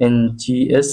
NGS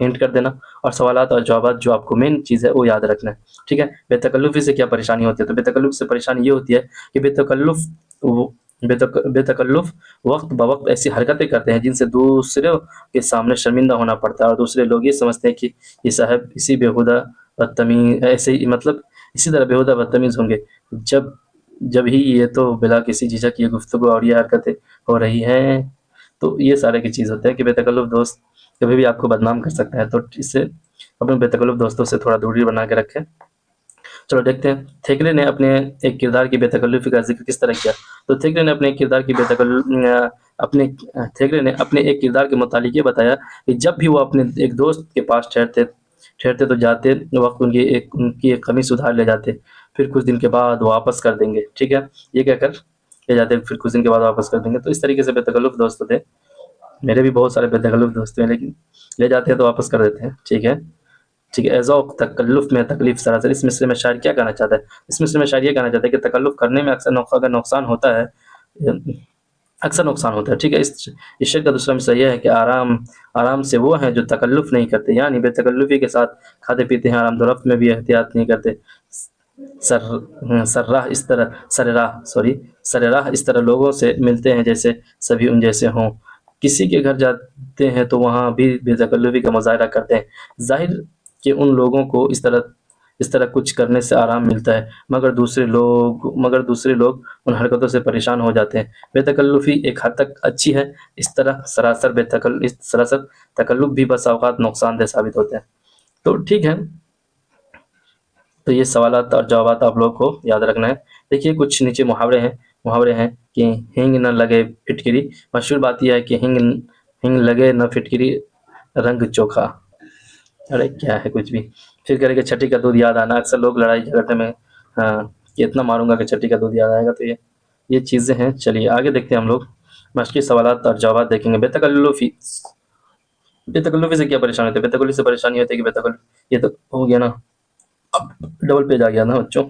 hint کر دینا، اور سوالات اور جوابات جو آپ کو مین چیز ہے وہ یاد رکھنا ہے، ٹھیک ہے۔ بے تکلفی سے کیا پریشانی ہوتی ہے؟ تو بے تکلف سے پریشانی یہ ہوتی ہے کہ بے تکلف وقت بوقت ایسی حرکتیں کرتے ہیں جن سے دوسروں کے سامنے شرمندہ ہونا پڑتا ہے، اور دوسرے لوگ یہ سمجھتے ہیں کہ یہ صاحب اسی بےہودہ بدتمیز ایسے ہی مطلب اسی طرح بےہودہ بدتمیز ہوں گے، جب جب ہی یہ تو بلا کسی جھجک یہ گفتگو اور یہ حرکتیں ہو رہی ہیں۔ تو یہ سارے کی چیز ہوتے ہیں کہ بے تکلف دوست کبھی بھی آپ کو بدنام کر سکتا ہے، تو اس سے اپنے بے تکلف دوستوں سے تھوڑا دوری بنا کے رکھیں۔ چلو دیکھتے ہیں تھیکرے نے اپنے ایک کردار کی بے تکلفی کا ذکر کس طرح کیا۔ تو تھیکرے نے اپنے ایک کردار کی تھیکرے نے اپنے ایک کردار کے متعلق یہ بتایا کہ جب بھی وہ اپنے ایک دوست کے پاس ٹھہرتے تو جاتے وقت ان کی ایک قمیص ادھار لے جاتے، پھر کچھ دن کے بعد واپس کر دیں گے، ٹھیک ہے، یہ کہہ کر لے جاتے پھر کچھ دن کے بعد واپس کر دیں گے۔ تو اس طریقے سے بے تکلف دوست ہوتے ہیں، میرے بھی بہت سارے بے تکلف دوست ہیں، لیکن لے جاتے ہیں تو واپس کر دیتے ہیں، ٹھیک ہے ٹھیک ہے۔ ذوق تکلف میں تکلیف سراسر، اس مصرے میں شاعر کیا کہنا چاہتا ہے؟ اس مصرے میں شاعر یہ کہنا چاہتا ہے کہ تکلف کرنے میں اگر نقصان ہوتا ہے، اکثر نقصان ہوتا ہے، ٹھیک ہے۔ اس شعر کا دوسرا مصرع یہ ہے کہ آرام سے وہ ہیں جو تکلف نہیں کرتے، یعنی بے تکلفی کے ساتھ کھاتے پیتے ہیں، آرام و رفت میں بھی احتیاط نہیں کرتے۔ سر راہ اس طرح لوگوں سے ملتے ہیں جیسے سبھی ان جیسے ہوں، کسی کے گھر جاتے ہیں تو وہاں بھی بے تکلفی کا مظاہرہ کرتے ہیں، ظاہر کہ ان لوگوں کو اس طرح کچھ کرنے سے آرام ملتا ہے، مگر دوسرے لوگ ان حرکتوں سے پریشان ہو جاتے ہیں۔ بے تکلفی ایک حد تک اچھی ہے، اس طرح سراسر تکلف بھی بس اوقات نقصان دہ ثابت ہوتے ہیں۔ تو ٹھیک ہے، تو یہ سوالات اور جوابات آپ لوگ کو یاد رکھنا ہے۔ دیکھیے کچھ نیچے محاورے ہیں کہ ہینگ نہ لگے پھٹکری، مشہور بات یہ ہے کہ ہینگ لگے نہ پھٹکری رنگ چوکھا، ارے کیا ہے کچھ بھی۔ پھر کرے کہ چھٹی کا دودھ یاد آنا، اکثر لوگ لڑائی جھگڑنے میں کہ اتنا ماروں گا کہ چھٹی کا دودھ یاد آئے گا، تو یہ چیزیں ہیں۔ چلیے آگے دیکھتے ہیں ہم لوگ مشقی سوالات اور جوابات دیکھیں گے۔ بے تکلفی سے کیا پریشانی ہوتی ہے؟ بے تکلفی سے پریشانی ہوتی ہے کہ یہ تو ہو گیا نا، اب ڈبل پیج آ گیا نا بچوں۔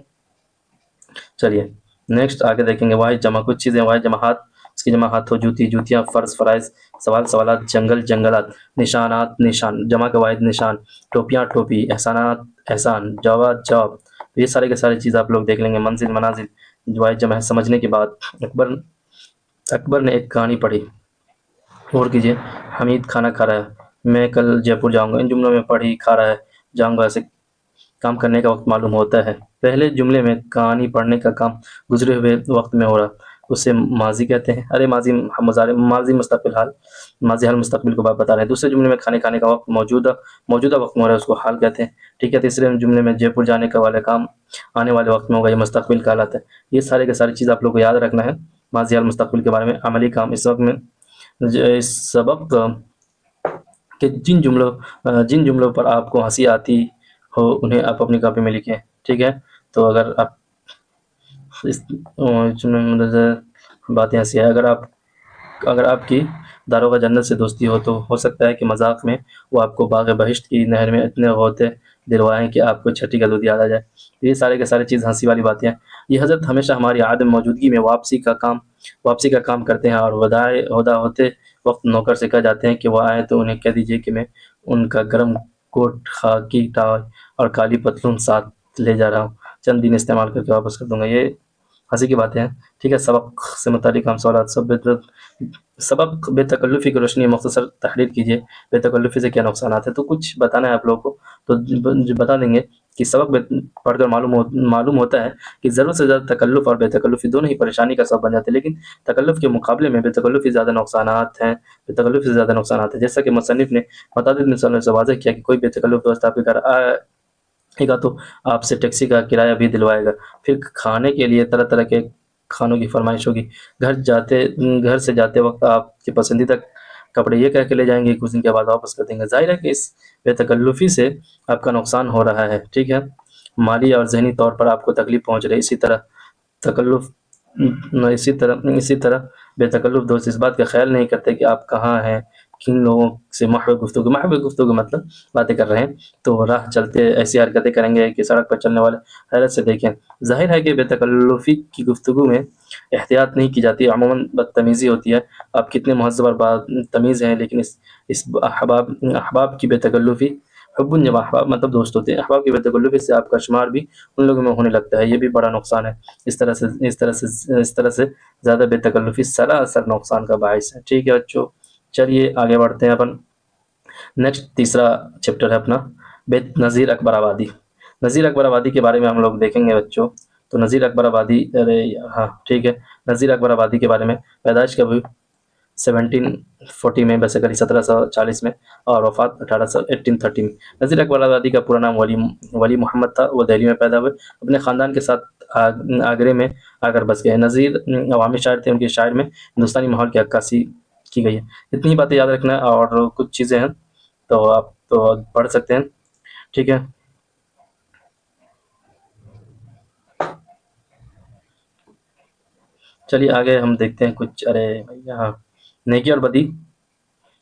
چلیے نیکسٹ آگے دیکھیں گے واحد جمع، کچھ چیزیں واحد جمع ہاتھ، اس کی جمع ہاتھوں، جوتی جوتیاں، فرض فرائض، سوالات، جنگل جنگلات، نشانات نشان، جمع کا واحد نشان، ٹوپیاں ٹوپی، احسانات احسان، جواب، یہ سارے کے سارے چیز آپ لوگ دیکھ لیں گے۔ منزل منازل، واحد جمع ہے۔ سمجھنے کے بعد اکبر نے ایک کہانی پڑھی، غور کیجیے۔ حمید کھانا کھا رہا ہے، میں کل جے پور جاؤں گا، ان جملوں میں پڑھی کھا رہا ہے جاؤں گا سے کام کرنے کا وقت معلوم ہوتا ہے۔ پہلے جملے میں کہانی پڑھنے کا کام گزرے ہوئے وقت میں ہو رہا، اسے ماضی کہتے ہیں۔ ارے ماضی حال مستقبل کو بتا رہے ہیں۔ دوسرے جملے میں کھانے کا وقت موجودہ وقت میں ہو رہا ہے، اس کو حال کہتے ہیں، ٹھیک ہے۔ تیسرے جملے میں جے پور جانے کا والا کام آنے والے وقت میں ہوگا، یہ مستقبل کہلاتا ہے۔ یہ سارے کے ساری چیز آپ لوگ کو یاد رکھنا ہے ماضی حال مستقبل کے بارے میں۔ عملی کام، اس وقت میں اس سبق کہ جن جملوں پر آپ کو ہنسی آتی ہو انہیں آپ اپنی کاپی میں لکھیں، ٹھیک ہے۔ تو اگر آپ اس جملے میں باتیں ایسی ہے، اگر آپ کی داروغہ جنت سے دوستی ہو سکتا ہے کہ مذاق میں وہ آپ کو باغ بہشت کی نہر میں اتنے غوطے دلوائیں کہ آپ کو چھٹی کا دودھ یاد آ جائے۔ یہ سارے کے سارے چیز ہنسی والی باتیں ہیں۔ یہ حضرت ہمیشہ ہماری عدم موجودگی میں واپسی کا کام کرتے ہیں، اور ہدا ہوتے وقت نوکر سے کہہ جاتے ہیں کہ وہ آئے تو انہیں کہہ دیجئے کہ میں ان کا گرم کوٹ، خاکی ٹائی اور کالی پتلون ساتھ لے جا رہا ہوں، چند دن استعمال کر کے واپس کر دوں گا۔ یہ ہنسی کی باتیں ہیں، ٹھیک ہے۔ سبق سے متعلق ہم سوالات سبق بے تکلفی کی روشنی میں مختصر تحریر کیجیے۔ بے تکلفی سے کیا نقصانات ہیں؟ تو کچھ بتانا ہے آپ لوگوں کو، تو جو بتا دیں گے کہ سبق پڑھ کر معلوم ہوتا ہے کہ ضرورت سے زیادہ تکلف اور بے تکلفی دونوں ہی پریشانی کا سبب بن جاتے ہیں، لیکن تکلف کے مقابلے میں بے تکلفی سے زیادہ نقصانات ہیں، جیسا کہ مصنف نے متعدد مثالوں سے واضح کیا کہ کوئی بے تکلف دوست آپ کے گھر آئے گا تو آپ سے ٹیکسی کا کرایہ بھی دلوائے گا، پھر کھانے کے لیے طرح طرح کے کھانوں کی فرمائش ہوگی، گھر سے جاتے وقت آپ کے پسندیدہ کپڑے یہ کہہ کے لے جائیں گے کچھ دن کے بعد واپس کر دیں گے۔ ظاہر ہے کہ اس بے تکلفی سے آپ کا نقصان ہو رہا ہے، ٹھیک ہے، مالی اور ذہنی طور پر آپ کو تکلیف پہنچ رہی ہے۔ اسی طرح بے تکلف دوست اس بات کا خیال نہیں کرتے کہ آپ کہاں ہیں، کن لوگوں سے محو گفتگو مطلب باتیں کر رہے ہیں تو راہ چلتے ایسی حرکتیں کریں گے کہ سڑک پر چلنے والے حیرت سے دیکھیں۔ ظاہر ہے کہ بے تکلفی کی گفتگو میں احتیاط نہیں کی جاتی، عموماً بدتمیزی ہوتی ہے۔ آپ کتنے مہذب اور تمیز ہیں، لیکن اس احباب کی بے تکلفی، حب جب احباب مطلب دوست ہوتے ہیں، احباب کی بے تکلفی سے آپ کا شمار بھی ان لوگوں میں ہونے لگتا ہے، یہ بھی بڑا نقصان ہے۔ اس طرح سے زیادہ بے تکلفی سراسر نقصان کا باعث ہے۔ ٹھیک ہے بچوں، چلیے آگے بڑھتے ہیں اپن۔ نیکسٹ تیسرا چیپٹر ہے اپنا نذیر اکبر آبادی۔ نذیر اکبر آبادی کے بارے میں ہم لوگ دیکھیں گے بچوں۔ تو نذیر اکبر آبادی، ہاں ٹھیک ہے، نذیر اکبر آبادی کے بارے میں پیدائش کب ہوئی؟ 1740 میں، بیسیکلی 1740 میں، اور وفات 1830 میں۔ نذیر اکبر آبادی کا پورا نام ولی محمد تھا۔ وہ دہلی میں پیدا ہوئے، اپنے خاندان کے ساتھ آگرے میں آ کر بس گئے۔ نذیر عوامی شاعر تھے، ان کی شاعر میں ہندوستانی ماحول کی عکاسی کی گئی ہے۔ اتنی ہی باتیں یاد رکھنا ہے، اور کچھ چیزیں ہیں تو آپ تو پڑھ سکتے ہیں، ٹھیک ہے۔ چلیے آگے ہم دیکھتے ہیں کچھ، ارے یہاں نیکی اور بدی،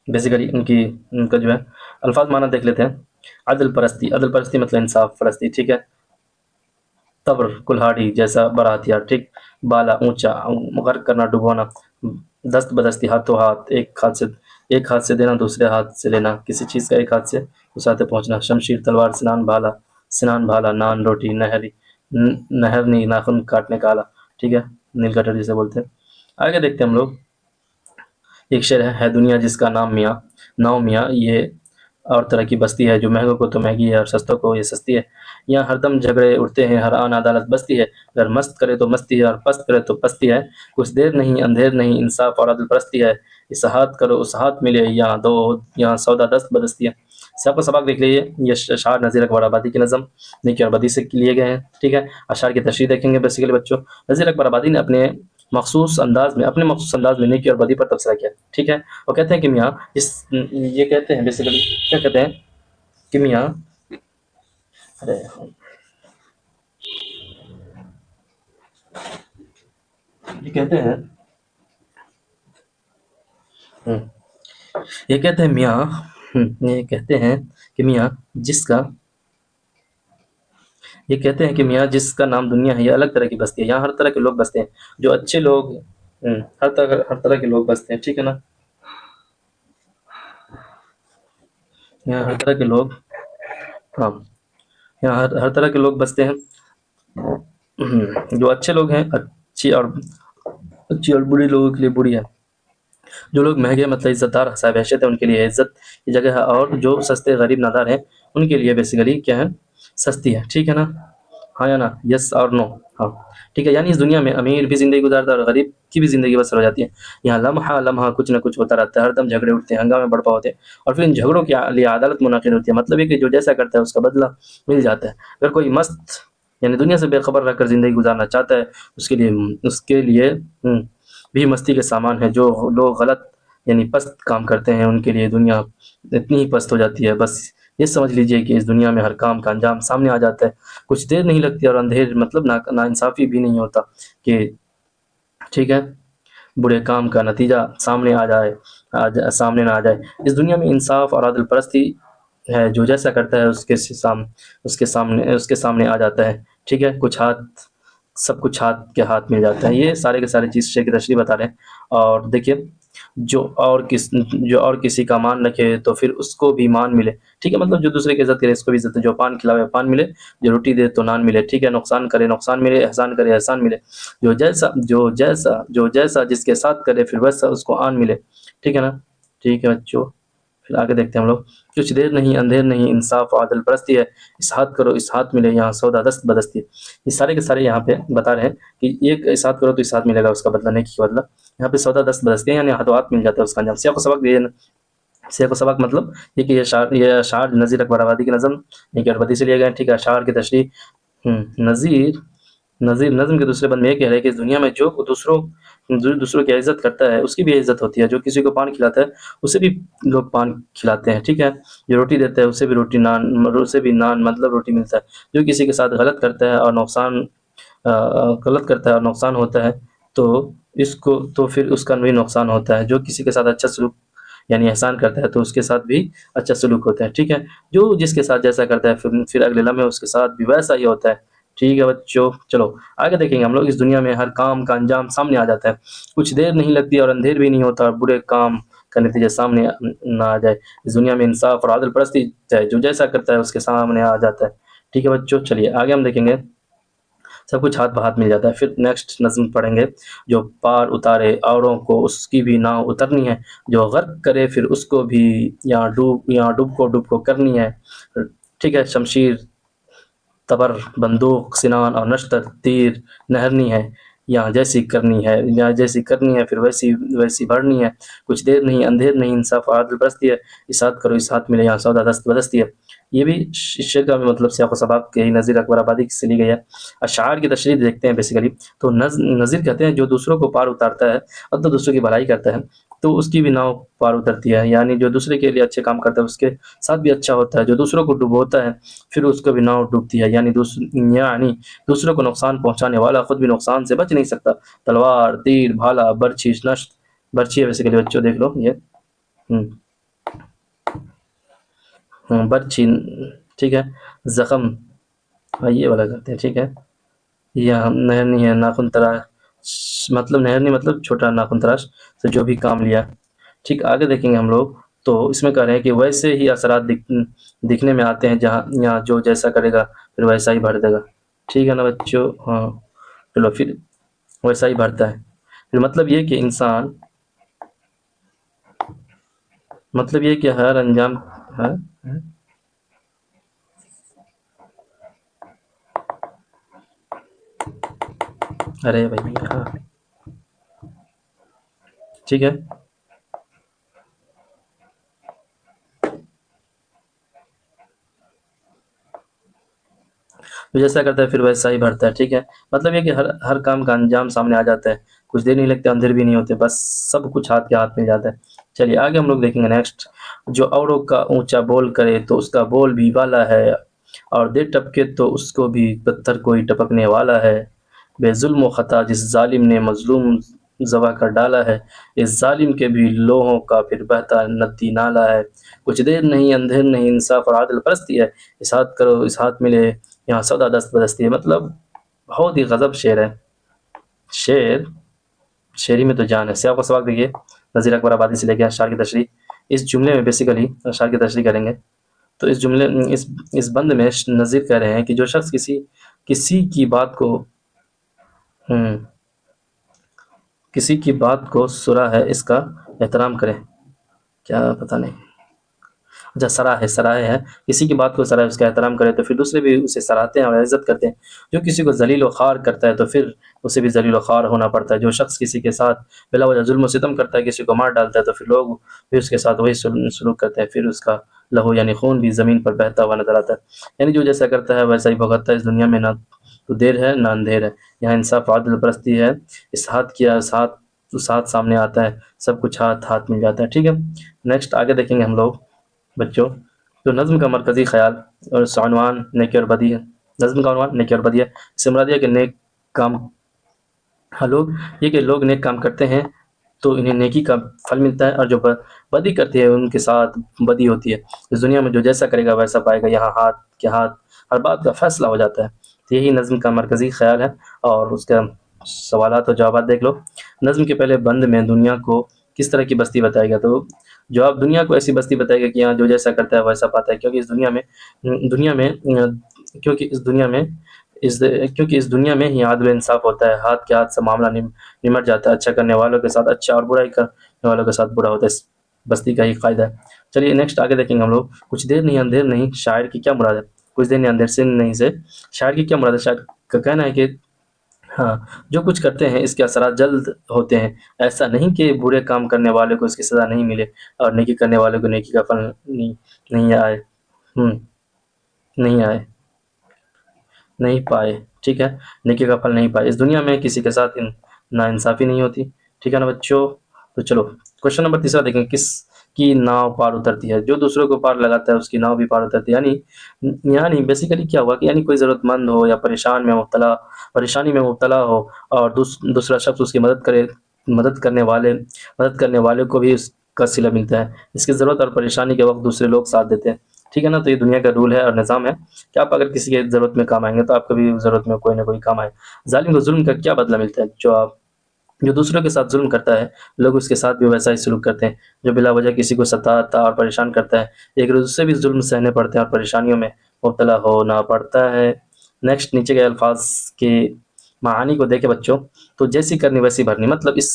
بیسیکلی ان کا جو ہے الفاظ معنی دیکھ لیتے ہیں۔ عدل پرستی، عدل پرستی مطلب انصاف پرستی، ٹھیک ہے۔ تبر کلہاڑی جیسا بڑا ہتھیار، ٹھیک۔ بالا اونچا، غرق کرنا ڈبونا۔ دست بدستی ہاتھوں ہاتھ، ایک ہاتھ سے دینا دوسرے ہاتھ سے لینا، کسی چیز کا ایک ہاتھ سے اس ہاتھ تک پہنچنا۔ شمشیر تلوار، سنان بھالا، نان روٹی، نہرنی ناخن کاٹنے کا آلہ، ٹھیک ہے، نیل کٹر جسے بولتے ہیں۔ آگے دیکھتے ہیں ہم لوگ، ایک شعر ہے دنیا جس کا نام میاں، یہ اور طرح کی بستی ہے، جو مہنگوں کو تو مہنگی ہے اور سستوں کو یہ سستی ہے۔ یہاں ہر دم جھگڑے اٹھتے ہیں، ہر آن عدالت بستی ہے، اگر مست کرے تو مستی ہے اور پست کرے تو پستی ہے۔ کچھ دیر نہیں اندھیر نہیں، انصاف اور عدل پرستی ہے، اس ہاتھ کرو اس ہاتھ ملے، یہاں سودا دست بدستی ہے۔ سب کو سبق دیکھ لیجیے، یہ اشعار نذیر اکبر آبادی کی نظم نیکی اور بدی سے لیے گئے ہیں، ٹھیک ہے۔ اشعار کی تشریح دیکھیں گے بیسیکلی بچوں۔ نذیر اکبر آبادی نے اپنے مخصوص انداز میں نیکی اور بدی پر تبصرہ کیا، ٹھیک ہے۔ وہ کہتے ہیں کہ میاں یہ کہتے ہیں بیسیکلی، کیا کہتے ہیں کہ میاں، ارے یہ کہتے ہیں ہم، یہ کہتے ہیں میاں یہ کہتے ہیں کہ میاں جس کا یہ کہتے ہیں کہ میاں جس کا نام دنیا ہے، یہ الگ طرح کی بستی ہے، یہاں ہر طرح کے لوگ بستے ہیں، جو اچھے لوگ، ہر طرح کے لوگ بستے ہیں، ٹھیک ہے نا۔ یہاں ہر طرح کے لوگ، ہاں، یہاں ہر طرح کے لوگ بستے ہیں، جو اچھے لوگ ہیں اچھی اور بری لوگوں کے لیے بری ہے۔ جو لوگ مہنگے مطلب عزت دار صاحب حیثیت ہے، ان کے لیے عزت کی جگہ ہے، اور جو سستے غریب نادار ہیں ان کے لیے بیسیکلی کیا ہے، سستی ہے، ٹھیک ہے نا۔ ہاں یا نا، یس اور نو، ہاں ٹھیک ہے۔ یعنی اس دنیا میں امیر بھی زندگی گزارتا ہے اور غریب کی بھی زندگی بسر ہو جاتی ہے۔ یہاں لمحہ لمحہ کچھ نہ کچھ ہوتا رہتا ہے، ہر دم جھگڑے اٹھتے ہیں، ہنگامے برپا ہوتے ہیں، اور پھر ان جھگڑوں کے لیے عدالت منعقد ہوتی ہے۔ مطلب یہ کہ جو جیسا کرتا ہے اس کا بدلہ مل جاتا ہے۔ اگر کوئی مست یعنی دنیا سے بے خبر رہ کر زندگی گزارنا چاہتا ہے، اس کے لیے بھی مستی کے سامان ہے۔ جو لوگ غلط یعنی پست کام کرتے ہیں، ان کے لیے دنیا اتنی ہی پست ہو جاتی ہے، بس یہ سمجھ لیجئے کہ اس دنیا میں ہر کام کا انجام سامنے آ جاتا ہے، کچھ دیر نہیں لگتی، اور اندھیر مطلب ناانصافی بھی نہیں ہوتا کہ، ٹھیک ہے، برے کام کا نتیجہ سامنے سامنے نہ آ جائے۔ اس دنیا میں انصاف اور عدل پرستی ہے، جو جیسا کرتا ہے اس کے سامنے آ جاتا ہے، ٹھیک ہے۔ سب کچھ ہاتھ کے ہاتھ مل جاتا ہے۔ یہ سارے کے سارے چیز شے کی تشریح بتا رہے ہیں۔ اور دیکھیے، جو اور کسی کا مان رکھے تو پھر اس کو بھی مان ملے، ٹھیک ہے، مطلب جو دوسرے کی عزت کرے اس کو بھی عزت ہے، جو پان کھلاوے پان ملے، جو روٹی دے تو نان ملے، ٹھیک ہے، نقصان کرے نقصان ملے، احسان کرے احسان ملے، جو جیسا جس کے ساتھ کرے پھر ویسا اس کو آن ملے، ٹھیک ہے نا۔ ٹھیک ہے بچوں، پھر آگے دیکھتے ہیں ہم لوگ۔ کچھ دیر نہیں اندھیر نہیں، انصاف و عدل پرستی ہے، اس ہاتھ کرو اس ہاتھ ملے، یہاں سودا دست بدستی ہے۔ یہ سارے کے سارے یہاں پہ بتا رہے ہیں کہ ایک اس ہاتھ کرو تو اس ہاتھ ملے گا، اس کا بدلہ نیکی کا بدلہ، یہاں پہ سودا دست بدستی ہے، یعنی ہاتھوں ہاتھ مل جاتا ہے اس کا انجام۔ سیاق و سبق مطلب یہ کہ یہ اشعار نذیر اکبر آبادی کی نظم نیکی اور بدی سے لیے گئے ہیں، ٹھیک ہے۔ اشعار کی تشریح، نظیر نظم کے دوسرے بند میں یہ کہہ رہے ہیں کہ اس دنیا میں جو دوسروں کی عزت کرتا ہے اس کی بھی عزت ہوتی ہے، جو کسی کو پان کھلاتا ہے اسے بھی لوگ پان کھلاتے ہیں، ٹھیک ہے۔ جو روٹی دیتا ہے اسے بھی نان مطلب روٹی ملتا ہے۔ جو کسی کے ساتھ غلط کرتا ہے اور نقصان ہوتا ہے تو پھر اس کا بھی نقصان ہوتا ہے۔ جو کسی کے ساتھ اچھا سلوک یعنی احسان کرتا ہے تو اس کے ساتھ بھی اچھا سلوک ہوتا ہے، ٹھیک ہے، جو جس کے ساتھ جیسا کرتا ہے پھر اگلے لمحے اس کے ساتھ بھی ویسا ہی ہوتا ہے، ٹھیک ہے بچوں۔ چلو آگے دیکھیں گے ہم لوگ، اس دنیا میں ہر کام کا انجام سامنے آ جاتا ہے، کچھ دیر نہیں لگتی اور اندھیر بھی نہیں ہوتا، اور برے کام کا نتیجہ سامنے نہ آ جائے، اس دنیا میں انصاف اور عادل پرستی ہے، جو جیسا کرتا ہے اس کے سامنے آ جاتا ہے، ٹھیک ہے بچوں۔ چلیے آگے ہم دیکھیں گے، سب کچھ ہاتھ بہاتھ مل جاتا ہے۔ پھر نیکسٹ نظم پڑھیں گے، جو پار اتارے اوروں کو اس کی بھی ناؤ اترنی ہے، جو غرق کرے پھر اس کو بھی یہاں ڈوب کو کرنی ہے، ٹھیک ہے۔ شمشیر تبر بندوق سنان اور نشتر تیر نہرنی ہے، یہاں جیسی کرنی ہے پھر ویسی بڑھنی ہے، کچھ دیر نہیں اندھیر نہیں، انصاف اور عدل پرستی ہے، اسات کرو اسات ملے، یہاں سودا دست بدستی ہے۔ یہ بھی شعر کا بھی مطلب سیاق و سباق کے ہی نظیر اکبر آبادی سے لی گئی ہے۔ اشعار کی تشریح دیکھتے ہیں بیسیکلی، تو نظیر کہتے ہیں جو دوسروں کو پار اتارتا ہے اور تو دوسروں کی بھلائی کرتا ہے تو اس کی بھی ناؤ پار اترتی ہے، یعنی جو دوسرے کے لیے اچھے کام کرتا ہے اس کے ساتھ بھی اچھا ہوتا ہے، جو دوسروں کو ڈبوتا ہے پھر اس کو بھی ناؤ ڈوبتی ہے، یعنی دوسروں کو نقصان پہنچانے والا خود بھی نقصان سے بچ نہیں سکتا۔ تلوار تیر بھالا برچھی نشت، برچھی ہے بیسیکلی بچوں دیکھ لو یہ، ہوں برچھی، ٹھیک ہے۔ زخم، یہ والا کرتے ہیں، ٹھیک ہے۔ یہ نہرنی ہے ناخن تراش، مطلب نہرنی مطلب چھوٹا ناخن تراش سے جو بھی کام لیا، ٹھیک۔ آگے دیکھیں گے ہم لوگ، تو اس میں کہہ رہے ہیں کہ ویسے ہی اثرات دکھنے میں آتے ہیں، یہاں جو جیسا کرے گا پھر ویسا ہی بھر دے گا، ٹھیک ہے نا بچوں، ہاں چلو پھر ویسا ہی بھرتا ہے، پھر مطلب یہ کہ انسان، مطلب یہ کہ ہر انجام ہے، ارے بھائی ہاں ٹھیک ہے، تو جیسا کرتا ہے پھر ویسا ہی بھرتا ہے، ٹھیک ہے۔ مطلب یہ کہ ہر کام کا انجام سامنے آ جاتا ہے، کچھ دیر نہیں لگتے اندھیر بھی نہیں ہوتے، بس سب کچھ ہاتھ کے ہاتھ مل جاتا ہے۔ چلیے آگے ہم لوگ دیکھیں گے نیکسٹ، جو اوروں کا اونچا بول کرے تو اس کا بول بھی والا ہے، اور دے ٹپکے تو اس کو بھی پتھر کوئی ٹپکنے والا ہے، بے ظلم و خطا جس ظالم نے مظلوم ذبح کر ڈالا ہے، اس ظالم کے بھی لوہوں کا پھر بہتا ندی نالا ہے، کچھ دیر نہیں اندھیر نہیں، انصاف اور عادل پرستی ہے، اس ہاتھ کرو اس ہاتھ ملے، یہاں سودا دست بدستی ہے۔ مطلب بہت ہی غضب شعر ہے، شعری میں تو جان ہے۔ سیاق و سباق دیکھیے، نظیر اکبر آبادی سے لے کے اشعار کی تشریح، اس جملے میں بیسیکلی اشعار کی تشریح کریں گے، تو اس بند میں نظیر کہہ رہے ہیں کہ جو شخص کسی کی بات کو ہم، کسی کی بات کو سرا ہے اس کا احترام کرے، کیا پتہ نہیں، اچھا سراہے ہے، کسی کی بات کو سراہے اس کا احترام کرے تو پھر دوسرے بھی اسے سراہتے ہیں اور عزت کرتے ہیں، جو کسی کو ذلیل و خوار کرتا ہے تو پھر اسے بھی ذلیل و خوار ہونا پڑتا ہے، جو شخص کسی کے ساتھ بلا وجہ ظلم و ستم کرتا ہے، کسی کو مار ڈالتا ہے تو پھر لوگ بھی اس کے ساتھ وہی سلوک کرتے ہیں، پھر اس کا لہو یعنی خون بھی زمین پر بہتا ہوا نظر آتا ہے، یعنی جو جیسا کرتا ہے ویسا ہی بھگتتا ہے، اس دنیا میں نہ تو دیر ہے نہ اندھیر ہے، یہاں انصاف عادل پرستی ہے، اس ہاتھ سامنے آتا ہے، سب کچھ ہاتھ مل جاتا ہے، ٹھیک ہے۔ نیکسٹ آگے دیکھیں گے ہم لوگ بچوں، تو نظم کا مرکزی خیال اور اس عنوان نیکی اور بدی ہے، نظم کا عنوان نیکی اور بدی ہے، اس سے مراد یہ ہے کہ نیک کام، لوگ نیک کام کرتے ہیں تو انہیں نیکی کا پھل ملتا ہے، اور جو بدی کرتے ہیں ان کے ساتھ بدی ہوتی ہے، اس دنیا میں جو جیسا کرے گا ویسا پائے گا، یہاں ہاتھ کے ہاتھ ہر بات کا فیصلہ ہو جاتا ہے، تو یہی نظم کا مرکزی خیال ہے، اور اس کا سوالات اور جوابات دیکھ لو۔ نظم کے پہلے بند میں دنیا کو کس طرح کی بستی بتائے گا، تو جواب دنیا کو ایسی بستی بتائے گا کہ یہاں جو جیسا کرتا ہے ویسا پاتا ہے، کیونکہ اس دنیا میں ہی عدل و انصاف ہوتا ہے، ہاتھ کے ہاتھ سے معاملہ نمٹ جاتا ہے، اچھا کرنے والوں کے ساتھ اچھا اور برائی کرنے والوں کے ساتھ برا ہوتا ہے، اس بستی کا ہی فائدہ ہے۔ چلیے نیکسٹ آگے دیکھیں گے ہم لوگ، کچھ دیر نہیں اندھیر نہیں، شاعر کی کیا مراد ہے، کچھ دیر نہیں اندھیر سے نہیں سے شاعر کی کیا مراد ہے، شاعر کا کہنا ہے کہ ہاں، جو کچھ کرتے ہیں اس کے اثرات جلد ہوتے ہیں، ایسا نہیں کہ برے کام کرنے والے کو اس کی سزا نہیں ملے اور نیکی کرنے والے کو نیکی کا پھل نہیں آئے، نہیں آئے نہیں پائے، ٹھیک ہے، نیکی کا پھل نہیں پائے، اس دنیا میں کسی کے ساتھ ناانصافی نہیں ہوتی، ٹھیک ہے نا بچوں۔ تو چلو کوشچن نمبر تیسرا دیکھیں، کس کی ناؤ پار اترتی ہے، جو دوسروں کو پار لگاتا ہے اس کی ناؤ بھی پار اترتی ہے، یعنی بیسیکلی کیا ہوا کہ یعنی کوئی ضرورت مند ہو یا پریشانی میں مبتلا ہو اور دوسرا شخص اس کی مدد کرنے والے کو بھی کا صلہ ملتا ہے، اس کی ضرورت اور پریشانی کے وقت دوسرے لوگ ساتھ دیتے ہیں، ٹھیک ہے نا. تو یہ دنیا کا رول ہے اور نظام ہے کہ آپ اگر کسی کی ضرورت میں کام آئیں گے تو آپ کو بھی ضرورت میں کوئی نہ کوئی کام آئے. ظالم کو ظلم کا کیا بدلہ ملتا ہے؟ جو دوسروں کے ساتھ ظلم کرتا ہے لوگ اس کے ساتھ بھی ویسا ہی سلوک کرتے ہیں. جو بلا وجہ کسی کو ستاتا اور پریشان کرتا ہے ایک روز سے بھی ظلم سہنے پڑتے ہیں اور پریشانیوں میں مبتلا ہونا پڑتا ہے. نیکسٹ، نیچے کے الفاظ کے معانی کو دیکھے بچوں. تو جیسی کرنی ویسی بھرنی، مطلب اس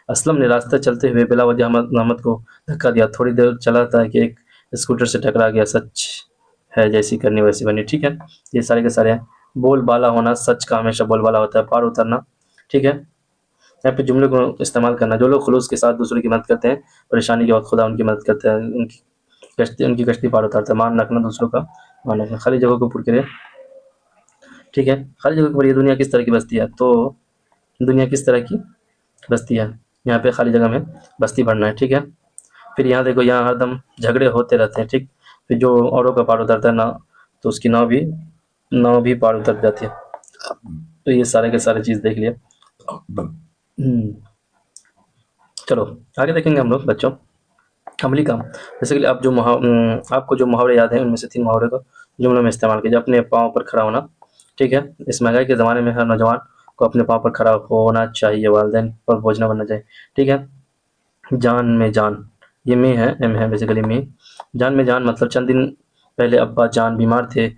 اسلم نے راستہ چلتے ہوئے بلا وجہ محمد کو دھکا دیا، تھوڑی دیر چلا تھا کہ ایک اسکوٹر سے ٹکرا گیا. سچ ہے جیسی کرنی ویسی بھرنی، ٹھیک ہے. یہ سارے کے سارے ہیں. بول بالا ہونا، سچ کا ہمیشہ بول بالا ہوتا ہے. پار اترنا، ٹھیک ہے. یہاں پہ جملے کو استعمال کرنا. جو لوگ خلوص کے ساتھ دوسروں کی مدد کرتے ہیں پریشانی کے وقت خدا ان کی مدد کرتا ہے، ان کی کشتی پار اتارتا ہے. مان رکھنا، دوسروں کا مان رکھنا. خالی جگہ کو پر کرے، ٹھیک ہے. خالی جگہ پر یہ دنیا کس طرح کی بستی ہے؟ تو دنیا کس طرح کی بستی ہے؟ یہاں پہ خالی جگہ میں بستی بھرنا ہے، ٹھیک ہے. پھر یہاں دیکھو، یہاں ہر دم جھگڑے ہوتے رہتے ہیں، ٹھیک. پھر جو اوروں کا پار اترتا ہے نا، تو اس کی ناؤ بھی پار اتر جاتی ہے. تو یہ سارے کے سارے چیز دیکھ لیا. چلو آگے دیکھیں گے ہم لوگ بچوں. عملی کام، جیسے کہ آپ کو جو محاورے یاد ہیں ان میں سے 3 محاورے کو جملوں میں استعمال کیجیے. اپنے پاؤں پر کھڑا ہونا، ٹھیک ہے. اس مہنگائی کے زمانے میں ہر نوجوان کو اپنے پاؤں پر کھڑا ہونا چاہیے، والدین پر بوجھ نہ بننا چاہیے، ٹھیک ہے. جان میں جان، یہ میں ہے، ایم ہے بیسیکلی میں. جان میں جان مطلب چند دن پہلے ابا جان بیمار تھے،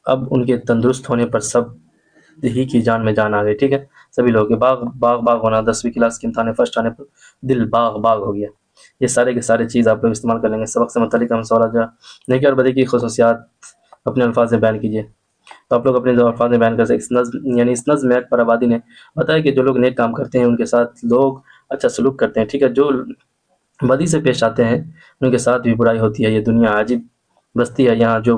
اب ان کے تندرست ہونے پر سب ہی کی جان میں جان آ گئی، ٹھیک ہے. سبھی لوگ باغ باغ باغ ہونا، 10ویں کلاس کے امتحان میں فرسٹ آنے پر دل باغ باغ ہو گیا. یہ سارے کے سارے چیز آپ لوگ استعمال کر لیں گے. سبق سے متعلق ہم سوالات جو نیکی اور بدی کی خصوصیات اپنے الفاظ میں بیان کیجیے. تو آپ لوگ اپنے الفاظ میں بیان کر سکتے. اس نظم یعنی اس نظم میں اکبر آبادی نے بتایا کہ جو لوگ نیک کام کرتے ہیں ان کے ساتھ لوگ اچھا سلوک کرتے ہیں، ٹھیک ہے. جو بدی سے پیش آتے ہیں ان کے ساتھ بھی برائی ہوتی ہے. یہ دنیا عجیب بستی ہے، یہاں جو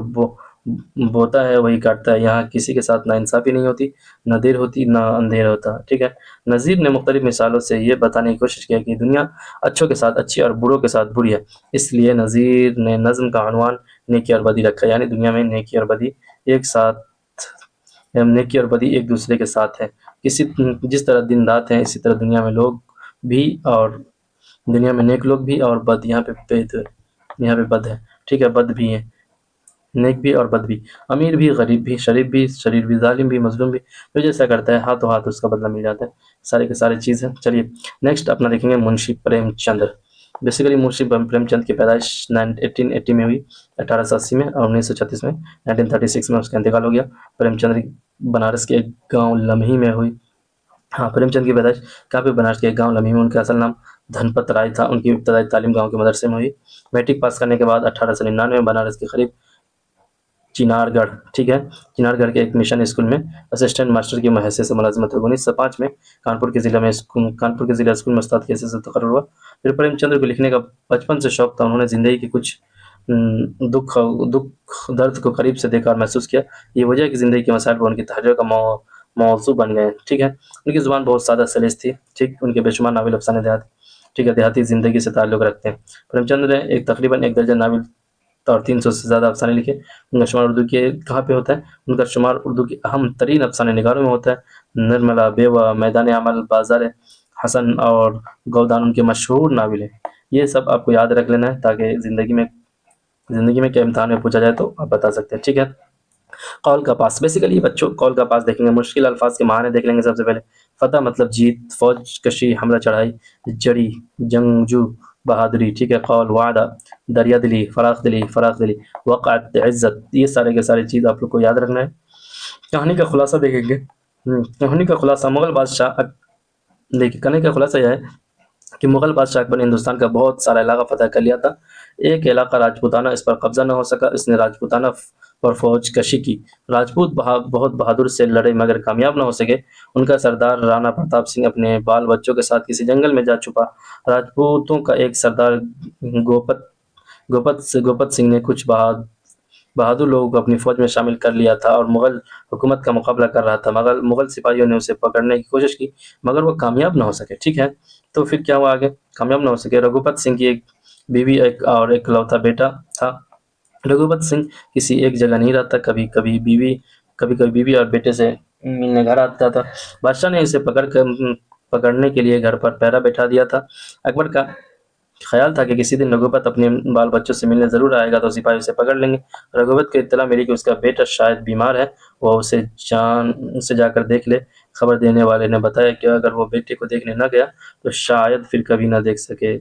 بوتا ہے وہی کاٹتا ہے. یہاں کسی کے ساتھ نہ انصافی نہیں ہوتی، نہ دیر ہوتی، نہ اندھیر ہوتا، ٹھیک ہے. نذیر نے مختلف مثالوں سے یہ بتانے کی کوشش کی کہ دنیا اچھوں کے ساتھ اچھی اور بروں کے ساتھ بری ہے. اس لیے نذیر نے نظم کا عنوان نیکی اور بدی رکھا، یعنی دنیا میں نیکی اور بدی ایک دوسرے کے ساتھ ہے. جس طرح دن رات ہیں اسی طرح دنیا میں لوگ بھی، اور دنیا میں نیک لوگ بھی اور بد. یہاں پہ بد ہے، ٹھیک ہے. بد بھی ہے، نیک بھی اور بد بھی، امیر بھی غریب بھی، شریف بھی شریر بھی، ظالم بھی مظلوم بھی. جو جیسا کرتا ہے ہاتھوں ہاتھ اس کا بدلہ مل جاتا ہے. سارے کے سارے چیز ہیں. چلیے نیکسٹ اپنا دیکھیں گے منشی پریم چندر. بیسیکلی منشی پریم چند کی پیدائش 1880 میں ہوئی، 1880 میں، اور 1936 میں، 1936 میں اس کا انتقال ہو گیا. پریم چندر بنارس کے ایک گاؤں لمحی میں ہوئی. ہاں، پریم چند کی پیدائش کہاں پہ؟ بنارس کے ایک گاؤں لمحی میں. ان کا اصل نام دھنپت رائے تھا. ان کی ابتدائی تعلیم گاؤں کے مدرسے میں ہوئی. میٹرک پاس کرنے کے بعد 1899 میں بنارس کے قریب چنار گڑھ، ٹھیک ہے، چنار گڑھ کے ایک مشن اسکول میں اسسٹنٹ ماسٹر کی حیثیت سے ملازمت ہوئی. 1905 میں کانپور کے ضلع اسکول میں استاد کی حیثیت سے تقرر ہوا. پھر پریم چندر کو لکھنے کا بچپن سے شوق تھا. انہوں نے زندگی کے کچھ دکھ درد کو قریب سے دیکھا اور محسوس کیا. یہ وجہ ہے کہ زندگی کے مسائل پر ان کی تحریر کا موضوع بن گئے، ٹھیک ہے. ان کی زبان بہت سادہ سلیس تھی، ٹھیک. ان کے بے شمار ناول افسانے دیہاتی زندگی سے تعلق رکھتے ہیں. پریم چندر نے تقریباً 1 درجن ناول اور 300 سے زیادہ افسانے لکھے. ان کا شمار اردو کے کہاں پہ ہوتا ہے؟ ان کا شمار اردو کے اہم ترین افسانے نگاروں میں ہوتا ہے. نرملا، بیوہ، میدان عمل، بازار حسن اور گودان ان کے مشہور ناول ہیں. یہ سب آپ کو یاد رکھ لینا ہے تاکہ زندگی میں کیا امتحان میں پوچھا جائے تو آپ بتا سکتے ہیں، ٹھیک ہے. قول کا پاس، بیسیکلی بچوں قول کا پاس دیکھیں گے. مشکل الفاظ کے معنی دیکھ لیں گے. سب سے پہلے فتح مطلب جیت، فوج کشی، حملہ چڑھائی، جڑی جنگجو، بہادری، ٹھیک ہے. قول وعدہ، دریا دلی، فراخ دلی، وقعت عزت. یہ سارے کے سارے چیز آپ لوگ کو یاد رکھنا ہے. کہانی کا خلاصہ دیکھیں گے. کہانی کا خلاصہ مغل بادشاہ، دیکھیے کہانی کا خلاصہ یہ ہے کہ مغل بادشاہ اکبر نے ہندوستان کا بہت سارا علاقہ فتح کر لیا تھا. ایک علاقہ راجپوتانہ اس پر قبضہ نہ ہو سکا. اس نے راجپوتانہ پر فوج کشی کی. راجپوت بہت بہادر سے لڑے مگر کامیاب نہ ہو سکے. ان کا سردار رانا پرتاپ سنگھ اپنے بال بچوں کے ساتھ کسی جنگل میں جا چھپا. راجپوتوں کا ایک سردار گوپت سنگھ نے کچھ بہادر لوگوں کو اپنی فوج میں شامل کر لیا تھا اور مغل حکومت کا مقابلہ کر رہا تھا. مغل سپاہیوں نے اسے پکڑنے کی کوشش کی مگر وہ کامیاب نہ ہو سکے، ٹھیک ہے. تو پھر کیا ہوا آگے؟ کامیاب نہ ہو سکے. رگھوپت سنگھ کی ایک بیوی اور ایک لوتا بیٹا تھا. رگھوپت سنگھ کسی ایک جگہ نہیں رہتا. کبھی کبھی بیوی اور بیٹے سے ملنے گھر آتا تھا. بادشاہ نے اسے پکڑنے کے لیے گھر پر پہرا بیٹھا دیا تھا. خیال تھا کہ کسی دن رگھوپت اپنے بال بچوں سے ملنے ضرور آئے گا تو سپاہی اسے پکڑ لیں گے۔ رگھوپت کو اطلاع ملی کہ اس کا بیٹا شاید بیمار ہے، وہ اسے جا کر دیکھ لے۔ خبر دینے والے نے بتایا کہ اگر وہ بیٹے کو دیکھنے نہ گیا تو شاید پھر کبھی نہ دیکھ سکے۔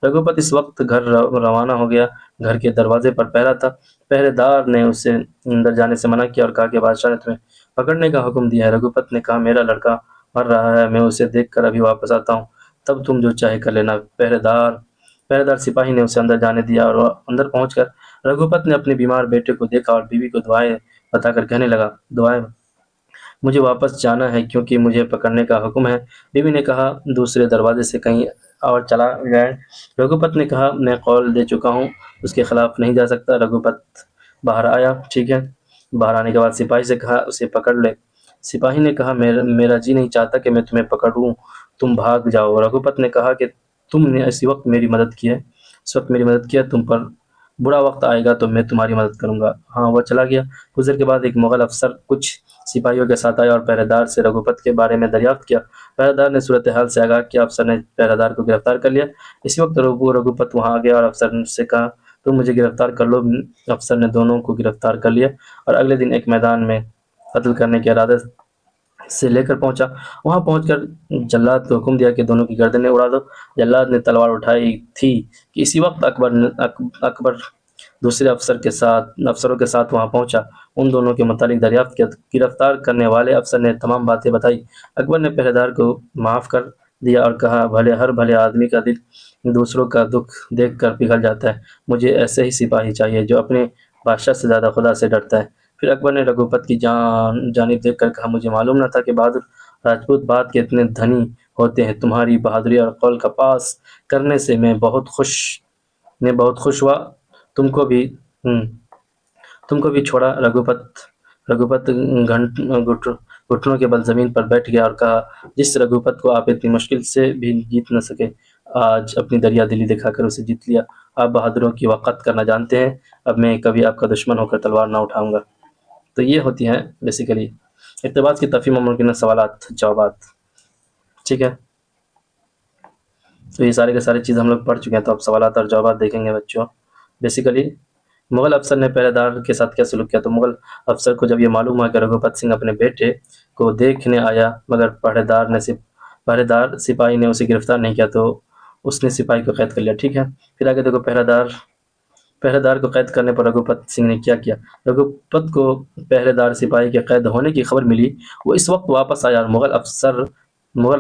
رگھوپت اس وقت گھر روانہ ہو گیا۔ گھر کے دروازے پر پہرا تھا۔ پہرے دار نے اسے اندر جانے سے منع کیا اور کہا کہ بادشاہ نے تمہیں پکڑنے کا حکم دیا ہے۔ رگھوپت نے کہا میرا لڑکا مر رہا ہے، میں اسے دیکھ کر ابھی واپس آتا ہوں، تب تم جو چاہے کر لینا۔ پہرے دار سپاہی نے اسے اندر جانے دیا اور وہ اندر پہنچ کر رگھوپت نے اپنے بیمار بیٹے کو دیکھا اور بیوی کو دعائیں بتا کر کہنے لگا، دعائیں مجھے واپس جانا ہے کیونکہ مجھے پکڑنے کا حکم ہے۔ بیوی نے کہا دوسرے دروازے سے کہیں اور چلا جائے۔ رگھوپت نے کہا میں قول دے چکا ہوں، اس کے خلاف نہیں جا سکتا۔ رگھوپت باہر آیا، ٹھیک ہے۔ باہر آنے کے بعد سپاہی سے کہا اسے پکڑ لے۔ سپاہی نے کہا میرا جی نہیں چاہتا کہ میں تمہیں پکڑوں، تم بھاگ جاؤ۔ رگھوپت نے کہا کہ تم نے اس وقت میری مدد کی ہے، تم پر برا وقت آئے گا تو میں تمہاری مدد کروں گا۔ ہاں، وہ چلا گیا۔ گزر کے بعد ایک مغل افسر کچھ سپاہیوں کے ساتھ آیا اور پہرے دار سے رگھوپت کے بارے میں دریافت کیا۔ پہرے دار نے صورتحال سے آگاہ کیا۔ افسر نے پہرے دار کو گرفتار کر لیا۔ اسی وقت رگھوپت وہاں آ گیا اور افسر سے کہا تم مجھے گرفتار کر لو۔ افسر نے دونوں کو گرفتار کر لیا اور اگلے دن ایک میدان میں قتل کرنے کے ارادے سے لے کر پہنچا۔ وہاں پہنچ کر جلاد کو حکم دیا کہ دونوں کی گردنیں اڑا دو۔ جلاد نے تلوار اٹھائی تھی کہ اسی وقت اکبر دوسرے افسروں کے ساتھ وہاں پہنچا۔ ان دونوں کے متعلق دریافت کیا۔ گرفتار کرنے والے افسر نے تمام باتیں بتائی۔ اکبر نے پہرے دار کو معاف کر دیا اور کہا ہر بھلے آدمی کا دل دوسروں کا دکھ دیکھ کر پگھل جاتا ہے، مجھے ایسے ہی سپاہی چاہیے جو اپنے بادشاہ سے زیادہ خدا سے ڈرتا ہے۔ پھر اکبر نے رگھوپت کی جانب دیکھ کر کہا مجھے معلوم نہ تھا کہ بہادر راجپوت بات کے اتنے دھنی ہوتے ہیں۔ تمہاری بہادری اور قول کا پاس کرنے سے میں بہت خوش ہوا۔ تم کو بھی چھوڑا۔ رگھوپت گھٹنوں کے بل زمین پر بیٹھ گیا اور کہا جس رگھوپت کو آپ اتنی مشکل سے بھی جیت نہ سکے، آج اپنی دریا دلی دکھا کر اسے جیت لیا۔ آپ بہادروں کی وقت کرنا جانتے ہیں، اب میں کبھی آپ کا دشمن ہو کر تلوار نہ اٹھاؤں گا۔ تو یہ ہوتی ہیں بیسیکلی اقتباس کی تفہیم و ممکنہ سوالات جوابات، ٹھیک ہے۔ تو یہ سارے کے سارے چیز ہم لوگ پڑھ چکے ہیں، تو اب سوالات اور جوابات دیکھیں گے بچوں۔ بیسیکلی مغل افسر نے پہرے دار کے ساتھ کیا سلوک کیا؟ تو مغل افسر کو جب یہ معلوم ہوا کہ رگھوپت سنگھ اپنے بیٹے کو دیکھنے آیا مگر پہرے دار سپاہی نے اسے گرفتار نہیں کیا تو اس نے سپاہی کو قید کر لیا، ٹھیک ہے۔ پھر آگے دیکھو پہرے دار کو قید کرنے پر رگھوپت سنگھ نے کیا کیا؟ رگھوپت کو پہرے دار سپاہی کے قید ہونے کی خبر ملی۔ وہ اس وقت واپس آیا اور مغل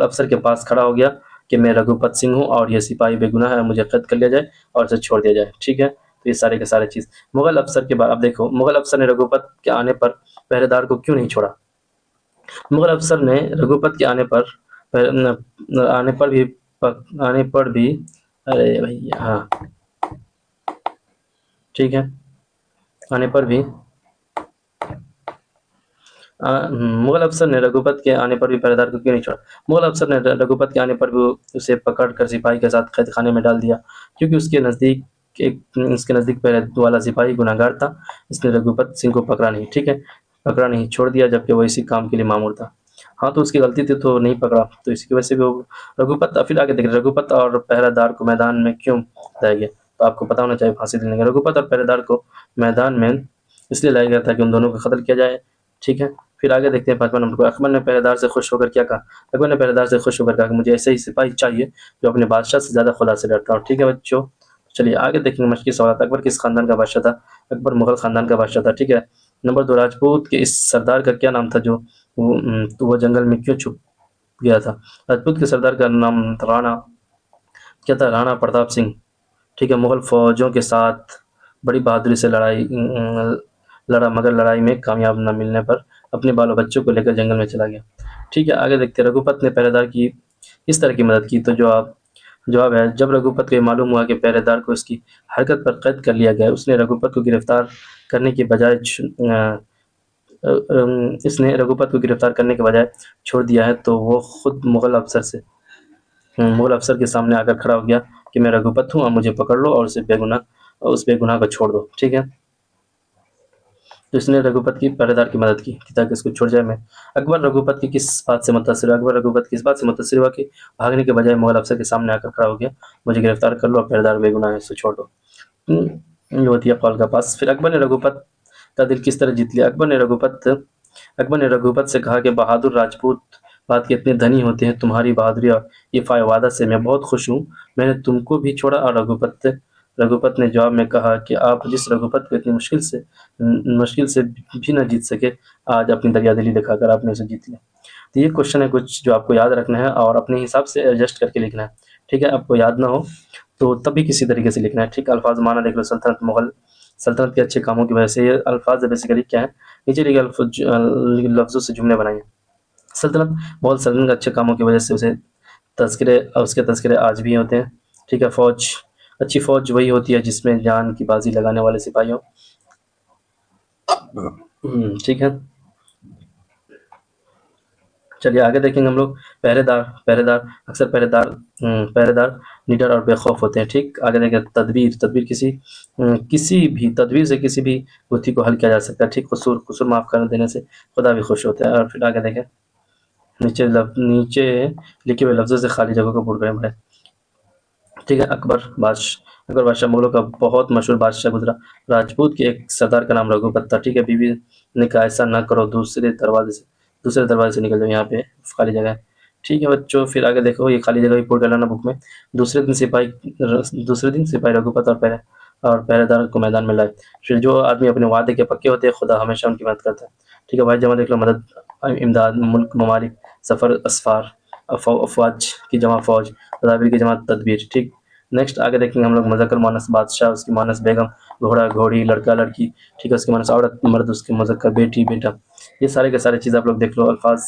افسر کے پاس کھڑا ہو گیا کہ میں رگھوپت سنگھ ہوں اور یہ سپاہی بے گناہ ہے، مجھے قید کر لیا جائے اور اسے چھوڑ دیا جائے، ٹھیک ہے۔ تو یہ سارے کے سارے چیز مغل افسر کے بعد اب دیکھو مغل افسر نے رگھوپت کے آنے پر پہرے دار کو کیوں نہیں چھوڑا؟ مغل افسر نے رگھوپت کے آنے پر بھی ارے بھائی ہاں ٹھیک ہے آنے پر بھی مغل افسر نے رگھوپت کے آنے پر بھی پہرے دار کو کیوں نہیں چھوڑا؟ مغل افسر نے رگھوپت کے آنے پر بھی اسے پکڑ کر سپاہی کے ساتھ قید خانے میں ڈال دیا، کیونکہ اس کے نزدیک پہرے والا سپاہی گناہ گار تھا۔ اس نے رگھوپت سنگھ کو پکڑا نہیں، ٹھیک ہے، پکڑا نہیں، چھوڑ دیا، جبکہ وہ اسی کام کے لیے مامور تھا۔ ہاں تو اس کی غلطی تھی تو نہیں پکڑا، تو اس کی وجہ سے بھی پھر آگے دیکھ رگھوپت اور پہرے دار کو میدان میں کیوں لایا گیا؟ تو آپ کو پتا ہونا چاہیے پھانسی دینے کا۔ رگھوپت اور پہرے دار کو میدان میں اس لیے لایا گیا تھا کہ ان دونوں کو قتل کیا جائے، ٹھیک ہے۔ پھر آگے دیکھتے ہیں 5واں نمبر کو۔ اکبر نے پہرے دار سے خوش ہو کر کیا کہا؟ اکبر نے پہرے دار سے خوش ہو کر کہا کہ مجھے ایسے ہی سپاہی چاہیے جو اپنے بادشاہ سے زیادہ خدا سے ڈرتا ہو، ٹھیک ہے بچوں۔ چلیے آگے دیکھیں گے مشکل سوالات۔ اکبر کس خاندان کا بادشاہ تھا؟ اکبر مغل خاندان کا بادشاہ تھا، ٹھیک ہے۔ نمبر 2، راجپوت کے اس سردار کا کیا نام تھا جو وہ جنگل میں کیوں چھپ گیا تھا؟ راجپوت کے سردار کا نام کیا تھا؟ رانا پرتاپ سنگھ، ٹھیک ہے۔ مغل فوجوں کے ساتھ بڑی بہادری سے لڑا مگر لڑائی میں کامیاب نہ ملنے پر اپنے بال و بچوں کو لے کر جنگل میں چلا گیا، ٹھیک ہے۔ آگے دیکھتے ہیں رگھوپت نے پہرے دار کی اس طرح کی مدد کی؟ تو جواب ہے جب رگھوپت کو یہ معلوم ہوا کہ پہرے دار کو اس کی حرکت پر قید کر لیا گیا، اس نے رگھوپت کو گرفتار کرنے کے بجائے چھوڑ دیا ہے تو وہ خود مغل افسر کے سامنے آ کر کھڑا ہو گیا کہ میں رگھوپت ہوں، اب مجھے پکڑ لو اور اس بے گناہ کو چھوڑ دو، ٹھیک ہے۔ تو اس نے رگھوپت کی پہرے دار کی مدد کی کہ تاکہ اس کو چھوڑ جائے میں. اکبر رگھوپت کی کس بات سے متاثر ہوا؟ اکبر رگھوپت کی اس بات سے متاثر ہوا کہ بھاگنے کے بجائے مغل افسر کے سامنے آ کر کھڑا ہو گیا. مجھے گرفتار کر لو اور پہرے دار بے گناہ ہے، اسے چھوڑ دو. یہ ہوتی ہے قول کا پاس. پھر اکبر نے رگھوپت کا دل کس طرح جیت لیا؟ اکبر نے رگھوپت سے کہا کہ بہادر راجپوت بات کے اتنے دھنی ہوتے ہیں. تمہاری بہادری اور ایفائے وعدہ سے میں بہت خوش ہوں. میں نے تم کو بھی چھوڑا. اور رگھوپت نے جواب میں کہا کہ آپ جس رگھوپت کو اتنی مشکل سے بھی نہ جیت سکے، آج اپنی دریا دلی دکھا کر آپ نے اسے جیت لیا. تو یہ کوشچن ہے کچھ جو آپ کو یاد رکھنا ہے اور اپنے حساب سے ایڈجسٹ کر کے لکھنا ہے. ٹھیک ہے، آپ کو یاد نہ ہو تو تب بھی کسی طریقے سے لکھنا ہے. ٹھیک ہے، الفاظ معنی دیکھ لو. سلطنت مغل سلطنت کے اچھے کاموں کی وجہ سے. یہ الفاظ بیسیکلی کیا ہے؟ نیچے لکھے لفظوں سے جملے بنائیں. سلطنت مغل سلطنت کے اچھے کاموں کی وجہ سے اس کے تذکرے آج بھی ہوتے ہیں. ٹھیک ہے، اچھی فوج وہی ہوتی ہے جس میں جان کی بازی لگانے والے سپاہی ہوں. ٹھیک ہے، چلیے آگے دیکھیں گے ہم لوگ. پہرے دار اکثر پہرے دار نڈر اور بے خوف ہوتے ہیں. ٹھیک، آگے دیکھیں. تدبیر تدبیر سے کسی بھی بتھی کو حل کیا جا سکتا ہے. ٹھیک، قصور معاف کر دینے سے خدا بھی خوش ہوتا ہے. اور پھر آگے دیکھیں نیچے لکھے ہوئے لفظوں سے خالی جگہوں کو پر کریں. ٹھیک ہے، اکبر بادشاہ مغلوں کا بہت مشہور بادشاہ گزرا. راجپوت کے ایک سردار کا نام رگھوپت تھا. ٹھیک ہے، بیوی نے کہا ایسا نہ کرو، دوسرے دروازے سے نکل جاؤ، یہاں پہ خالی جگہ ہے. ٹھیک ہے بچوں، پھر آگے دیکھو. یہ خالی جگہ بھی پور کر لینا بک میں. دوسرے دن سپاہی رگھوپت اور پہرے دار کو میدان میں لائے. پھر جو آدمی اپنے وعدے کے پکے ہوتے ہیں خدا ہمیشہ ان کی مدد کرتا ہے. ٹھیک ہے بھائی جمع دیکھ لو. مدد، امداد، ملک، ممالک، سفر، اسفار، افواج کی جمع فوج، تدابیر کی جمع تدبیر. ٹھیک، نیکسٹ آگے دیکھیں گے ہم لوگ. مذکر مؤنث بادشاہ، اس کی مؤنث بیگم، گھوڑا گھوڑی، لڑکا لڑکی. ٹھیک ہے، اس کی مؤنث عورت مرد، اس کے مذکر بیٹی بیٹا. یہ سارے کے سارے چیز آپ لوگ دیکھ لو. الفاظ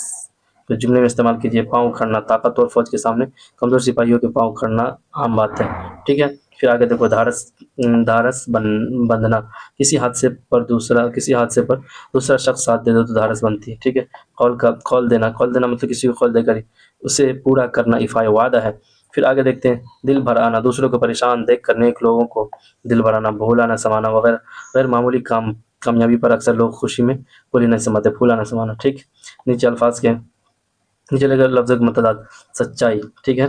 تو جملے میں استعمال کیجیے. پاؤں کھڑنا، طاقتور فوج کے سامنے کمزور سپاہیوں کے پاؤں کھڑنا عام بات ہے. ٹھیک ہے، پھر آگے دیکھو. دھارس بندھنا، کسی حادثے پر دوسرا شخص ساتھ دے دو تو دھارس بنتی ہے. ٹھیک ہے، کھول دینا مطلب کسی کو کھول دے کر اسے پورا کرنا ایفائے وعدہ ہے. پھر آگے دیکھتے ہیں. دل بھر آنا، دوسروں کو پریشان دیکھ کر نیک لوگوں کو دل بھر آنا، بھولا نہ سمانا وغیرہ. غیر معمولی کامیابی پر اکثر لوگ خوشی میں پھولی نہ سماتے، پھولا نہ سمانا. ٹھیک، نیچے الفاظ کے نیچے لگا لفظ متضاد. سچائی. ٹھیک ہے،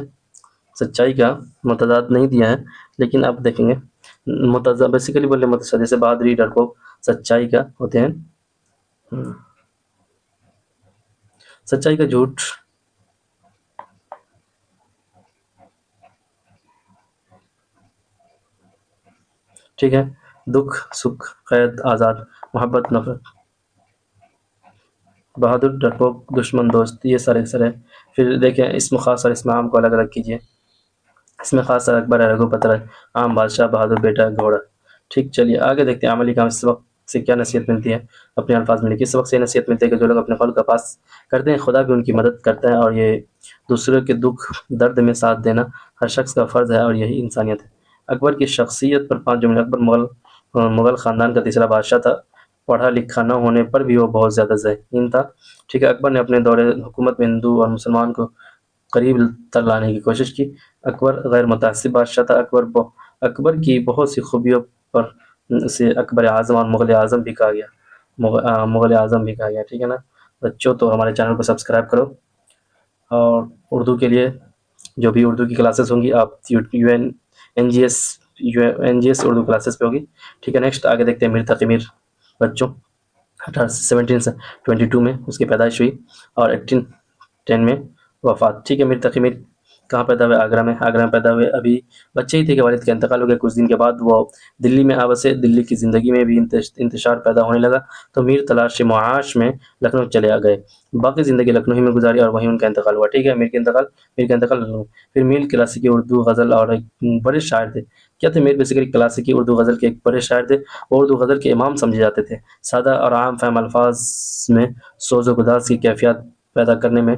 سچائی کا متضاد نہیں دیا ہے لیکن آپ دیکھیں گے. متضاد بیسیکلی بولے متضاد، جیسے بہادری، ڈرپوک سچائی کا ہوتے ہیں. سچائی کا جھوٹ. ٹھیک ہے، دکھ سکھ، قید آزاد، محبت نفرت. بہادر، ڈرپوک، دشمن، دوست، یہ سارے. پھر دیکھیں اسم خاص اور اسم عام کو الگ الگ کیجیے. اسم خاص اکبر ہے، رگھوپت ہے، عام بادشاہ، بہادر، بیٹا، گھوڑا. ٹھیک، چلیے آگے دیکھتے ہیں. عملی کام. اس وقت سے کیا نصیحت ملتی ہے؟ اپنے الفاظ میں لکھیے. اس وقت سے نصیحت ملتی ہے کہ جو لوگ اپنے قول کا پاس کرتے ہیں خدا بھی ان کی مدد کرتا ہے، اور یہ دوسروں کے دکھ درد میں ساتھ دینا ہر شخص کا فرض ہے، اور یہی انسانیت ہے. اکبر کی شخصیت پر 5 جملے. اکبر مغل خاندان کا تیسرا بادشاہ تھا. پڑھا لکھا نہ ہونے پر بھی وہ بہت زیادہ ذہین تھا. ٹھیک ہے، اکبر نے اپنے دور حکومت میں ہندو اور مسلمان کو قریب تر لانے کی کوشش کی. اکبر غیر متعصب بادشاہ تھا. اکبر کی بہت سی خوبیوں پر اسے اکبر اعظم اور مغل اعظم بھی کہا گیا. ٹھیک ہے نا بچوں؟ تو ہمارے چینل کو سبسکرائب کرو، اور اردو کے لیے جو بھی اردو کی کلاسز ہوں گی آپ NGS Urdu classes پہ ہوگی. ٹھیک ہے، نیکسٹ آگے دیکھتے ہیں. میر تقی میر بچوں 1722 میں اس کی پیدائش ہوئی اور 1810 میں وفات. ٹھیک ہے، میر تقی میر کہاں پیدا ہوئے؟ آگرہ میں. پیدا ہوئے. ابھی بچے ہی تھے کہ والد کا انتقال ہو گیا. کچھ دن کے بعد وہ دلی میں بسے. دلی کی زندگی میں بھی انتشار پیدا ہونے لگا تو میر تلاش معاش میں لکھنؤ چلے گئے. باقی زندگی لکھنؤ ہی میں گزاری اور وہیں ان کا انتقال ہوا. ٹھیک ہے، میر کا انتقال لکھنؤ. پھر میر کلاسیکی اردو غزل اور ایک بڑے شاعر تھے. کیا تھے میر؟ بیسیکلی کلاسیکی اردو غزل کے ایک بڑے شاعر تھے. وہ اردو غزل کے امام سمجھے جاتے تھے. سادہ اور عام فہم الفاظ میں سوز و گداز کی کیفیت پیدا کرنے میں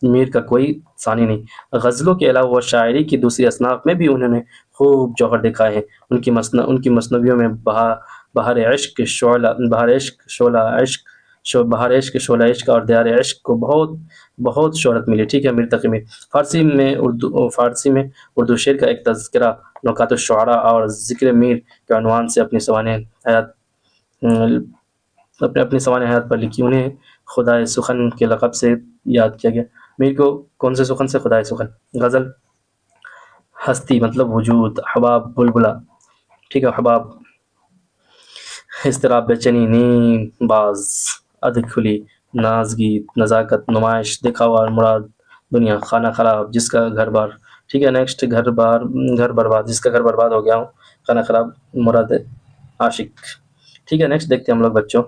میر کا کوئی ثانی نہیں. غزلوں کے علاوہ وہ شاعری کی دوسری اصناف میں بھی انہوں نے خوب جوہر دکھائے ہیں. ان کی مثنویوں میں بہار عشق، شعلہ عشق اور دیار عشق کو بہت شہرت ملی. ٹھیک ہے، میر تقی میر فارسی میں اردو شعر کا ایک تذکرہ نکات الشعراء اور ذکر میر کے عنوان سے اپنی سوانح حیات اپنے اپنی سوانح حیات پر لکھی. انہیں خدائے سخن کے لقب سے یاد کیا گیا. میر کو کون سے سخن سے؟ خدائے سخن. غزل ہستی مطلب وجود، حباب بلبلا، ٹھیک ہے، حباب اضطراب بے چینی نیم باز ادھ کھلی نازگی نزاکت نمائش دکھاوا اور مراد دنیا خانہ خراب جس کا گھر بار. ٹھیک ہے، نیکسٹ گھر برباد جس کا گھر برباد ہو گیا ہوں، خانہ خراب مراد عاشق. ٹھیک ہے، نیکسٹ دیکھتے ہیں ہم لوگ بچوں.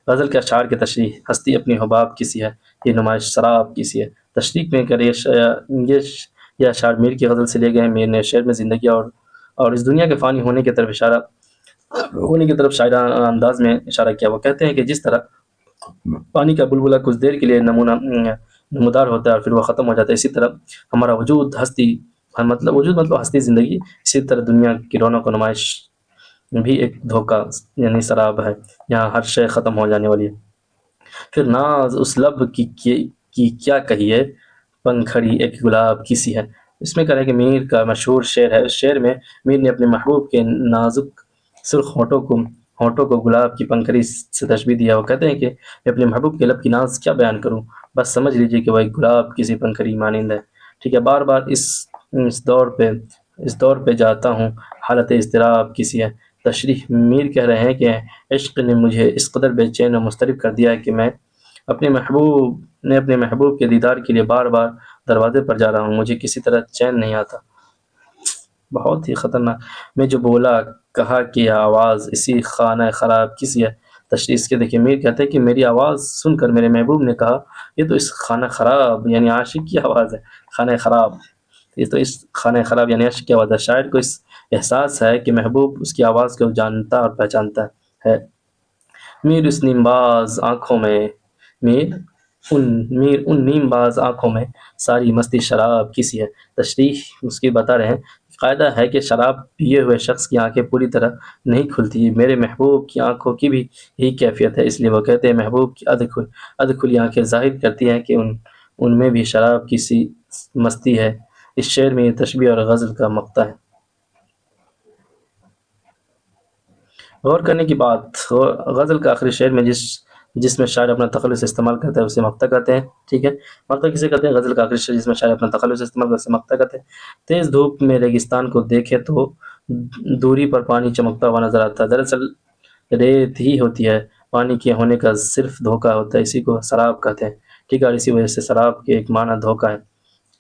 غزل کے اشعار کی تشریح. ہستی اپنی حباب کسی ہے، یہ نمائش شراب کسی ہے. تشریح میں کرے یہ اشعار میر کی غزل سے لیے گئے ہیں. میر نے شعر میں زندگی اور اس دنیا کے فانی ہونے کی طرف شاعرانہ انداز میں اشارہ کیا. وہ کہتے ہیں کہ جس طرح پانی کا بلبلہ کچھ دیر کے لیے نمودار ہوتا ہے اور پھر وہ ختم ہو جاتا ہے، اسی طرح ہمارا وجود وجود مطلب ہستی زندگی، اسی طرح دنیا کی رونق و نمائش بھی ایک دھوکہ یعنی سراب ہے. یہاں ہر شے ختم ہو جانے والی ہے. پھر ناز اس لب کی کیا کہیے، پنکھڑی ایک گلاب کسی ہے. اس میں کہہ رہے ہیں کہ میر کا مشہور شعر ہے. اس شعر میں میر نے اپنے محبوب کے نازک سرخ ہونٹوں کو گلاب کی پنکھڑی سے تشبیہ دیا. وہ کہتے ہیں کہ میں اپنے محبوب کے لب کی ناز کیا بیان کروں، بس سمجھ لیجئے کہ وہ ایک گلاب کسی پنکھڑی مانند ہے. ٹھیک ہے، بار بار اس دور پہ جاتا ہوں، حالت اضطراب کسی ہے. تشریح. میر کہہ رہے ہیں کہ عشق نے مجھے اس قدر بے چین و مضطرب کر دیا ہے کہ میں اپنے محبوب کے دیدار کے لیے بار بار دروازے پر جا رہا ہوں، مجھے کسی طرح چین نہیں آتا. بہت ہی خطرناک. میں جو بولا کہا کہ یہ آواز اسی خانہ خراب کسی ہے. تشریح اس کے دیکھیے، میر کہتے ہیں کہ میری آواز سن کر میرے محبوب نے کہا یہ تو اس خانہ خراب یعنی عاشق کی آواز ہے. خانہ خراب، یہ تو اس خانہ خراب یعنی عاشق کی آواز ہے. شاعر کو اس احساس ہے کہ محبوب اس کی آواز کو جانتا اور پہچانتا ہے. میر اس نیم باز آنکھوں میں میر ان نیم باز آنکھوں میں ساری مستی شراب کسی ہے. تشریح اس کی بتا رہے ہیں، قاعدہ ہے کہ شراب پیے ہوئے شخص کی آنکھیں پوری طرح نہیں کھلتی. میرے محبوب کی آنکھوں کی بھی یہی کیفیت ہے، اس لیے وہ کہتے ہیں محبوب کی ادھ کھلی آنکھیں ظاہر کرتی ہیں کہ ان میں بھی شراب کی سی مستی ہے. اس شعر میں یہ تشبیہ اور غزل کا مقطع ہے. غور کرنے کی بات، غزل کا آخری شعر میں جس میں شاعر اپنا تخلص استعمال کرتا ہے اسے مقطع کہتے ہیں. ٹھیک ہے، مقطع کسے کہتے ہیں؟ غزل کا آخری شعر جس میں شاعر اپنا تخلص استعمال کرتا ہے اسے مقطع کہتے ہیں. تیز دھوپ میں ریگستان کو دیکھے تو دوری پر پانی چمکتا ہوا نظر آتا ہے. دراصل ریت ہی ہوتی ہے، پانی کے ہونے کا صرف دھوکہ ہوتا ہے، اسی کو سراب کہتے ہیں. ٹھیک ہے، اور اسی وجہ سے سراب کے ایک معنی دھوکہ ہے.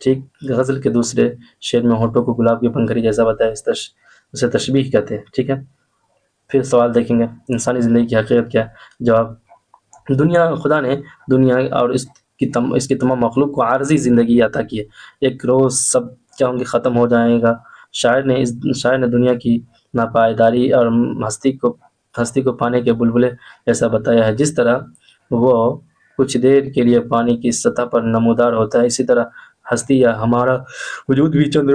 ٹھیک. غزل کے دوسرے شعر میں ہونٹوں کو گلاب کی پنکھڑی جیسا بتایا، اسے تشبیہ کہتے ہیں. ٹھیک ہے. پھر سوال دیکھیں گے، انسانی زندگی کی حقیقت کیا ہے؟ جواب، خدا نے دنیا اور اس کی تمام مخلوق کو عارضی زندگی عطا کی ہے. ایک روز سب کیا ہوں گے، ختم ہو جائے گا. شاعر نے دنیا کی ناپائیداری اور ہستی کو پانے کے بلبلے ایسا بتایا ہے. جس طرح وہ کچھ دیر کے لیے پانی کی سطح پر نمودار ہوتا ہے، اسی طرح ہستی یا ہمارا وجود بھی چند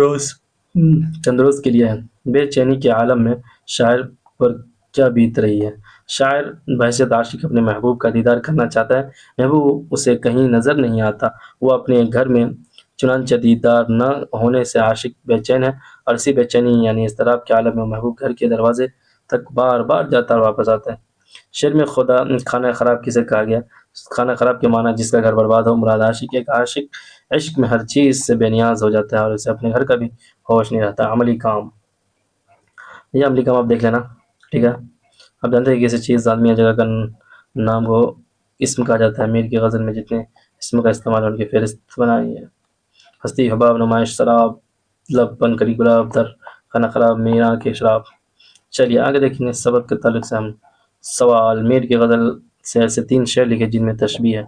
روز کے لیے ہے. بے چینی کے عالم میں شاعر پر کیا بیت رہی ہے؟ شاعر بحیثیت عاشق اپنے محبوب کا دیدار کرنا چاہتا ہے. محبوب اسے کہیں نظر نہیں آتا. وہ اپنے گھر میں، چنانچہ دیدار نہ ہونے سے عاشق بے چین ہے، اور اسی بے چینی یعنی اضطراب کے عالم میں محبوب گھر کے دروازے تک بار بار جاتا اور واپس آتا ہے. شعر میں خانہ خراب کسے کہا گیا؟ خانہ خراب کے معنی جس کا گھر برباد ہو. مراد عاشق. ایک عاشق عشق میں ہر چیز سے بے نیاز ہو جاتا ہے اور اسے اپنے گھر کا بھی ہوش نہیں رہتا. عملی کام، یہ عملی کام آپ دیکھ لینا. ٹھیک ہے، آپ جانتے ہیں کہ کسی چیز آدمی یا جگہ کا نام کو اسم کہا جاتا ہے. میر کی غزل میں جتنے اسم کا استعمال ان کی فہرست بنائی ہے: ہستی، حباب، نمائش، شراب، لب، پنکھڑی، گلاب، در، خانہ خراب، میر، آنکھیں شراب. چلیے آگے دیکھیں گے. سبق کے تعلق سے ہم سوال: میر کی غزل سے ایسے 3 شعر لکھے جن میں تشبیہ ہے.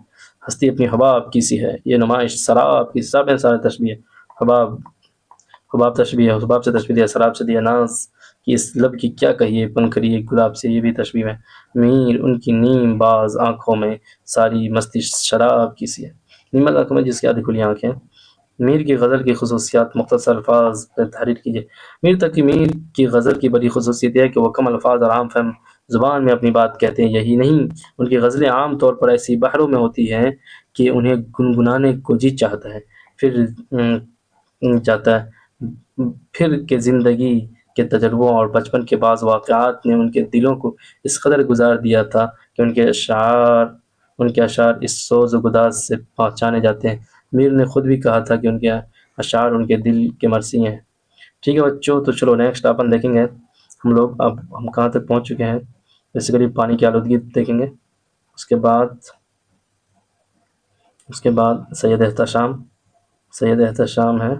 ہستی اپنی حباب کیسی ہے، یہ نمائش شراب کی سارے تشبیہ ہے. حباب تشبیہ ہے، حباب سے تشبیہ دیا، شراب سے دیا. ناز کہ اس لب کی کیا کہیے، پنکھڑی ایک گلاب سے، یہ بھی تشبیہ ہے. میر ان کی نیم باز آنکھوں میں ساری مستی شراب کسی ہے. نیم باز آنکھوں میں جس کی آدھی کھلی آنکھیں. میر کی غزل کی خصوصیات مختصر الفاظ پر تحریر کیجیے. میر کی غزل کی بڑی خصوصیت یہ ہے کہ وہ کم الفاظ اور عام فہم زبان میں اپنی بات کہتے ہیں. یہی نہیں، ان کی غزلیں عام طور پر ایسی بحروں میں ہوتی ہیں کہ انہیں گنگنانے کو جی چاہتا ہے. پھر کہ زندگی کے تجربوں اور بچپن کے بعض واقعات نے ان کے دلوں کو اس قدر گزار دیا تھا کہ ان کے اشعار اس سوز و گداز سے پہچانے جاتے ہیں۔ میر نے خود بھی کہا تھا کہ ان کے اشعار ان کے دل کے مرثی ہیں۔ ٹھیک ہے بچوں، تو چلو نیکسٹ اپن دیکھیں گے ہم لوگ اب ہم کہاں تک پہنچ چکے ہیں۔ بیسیکلی پانی کی آلودگی دیکھیں گے، اس کے بعد سید احتشام ہے،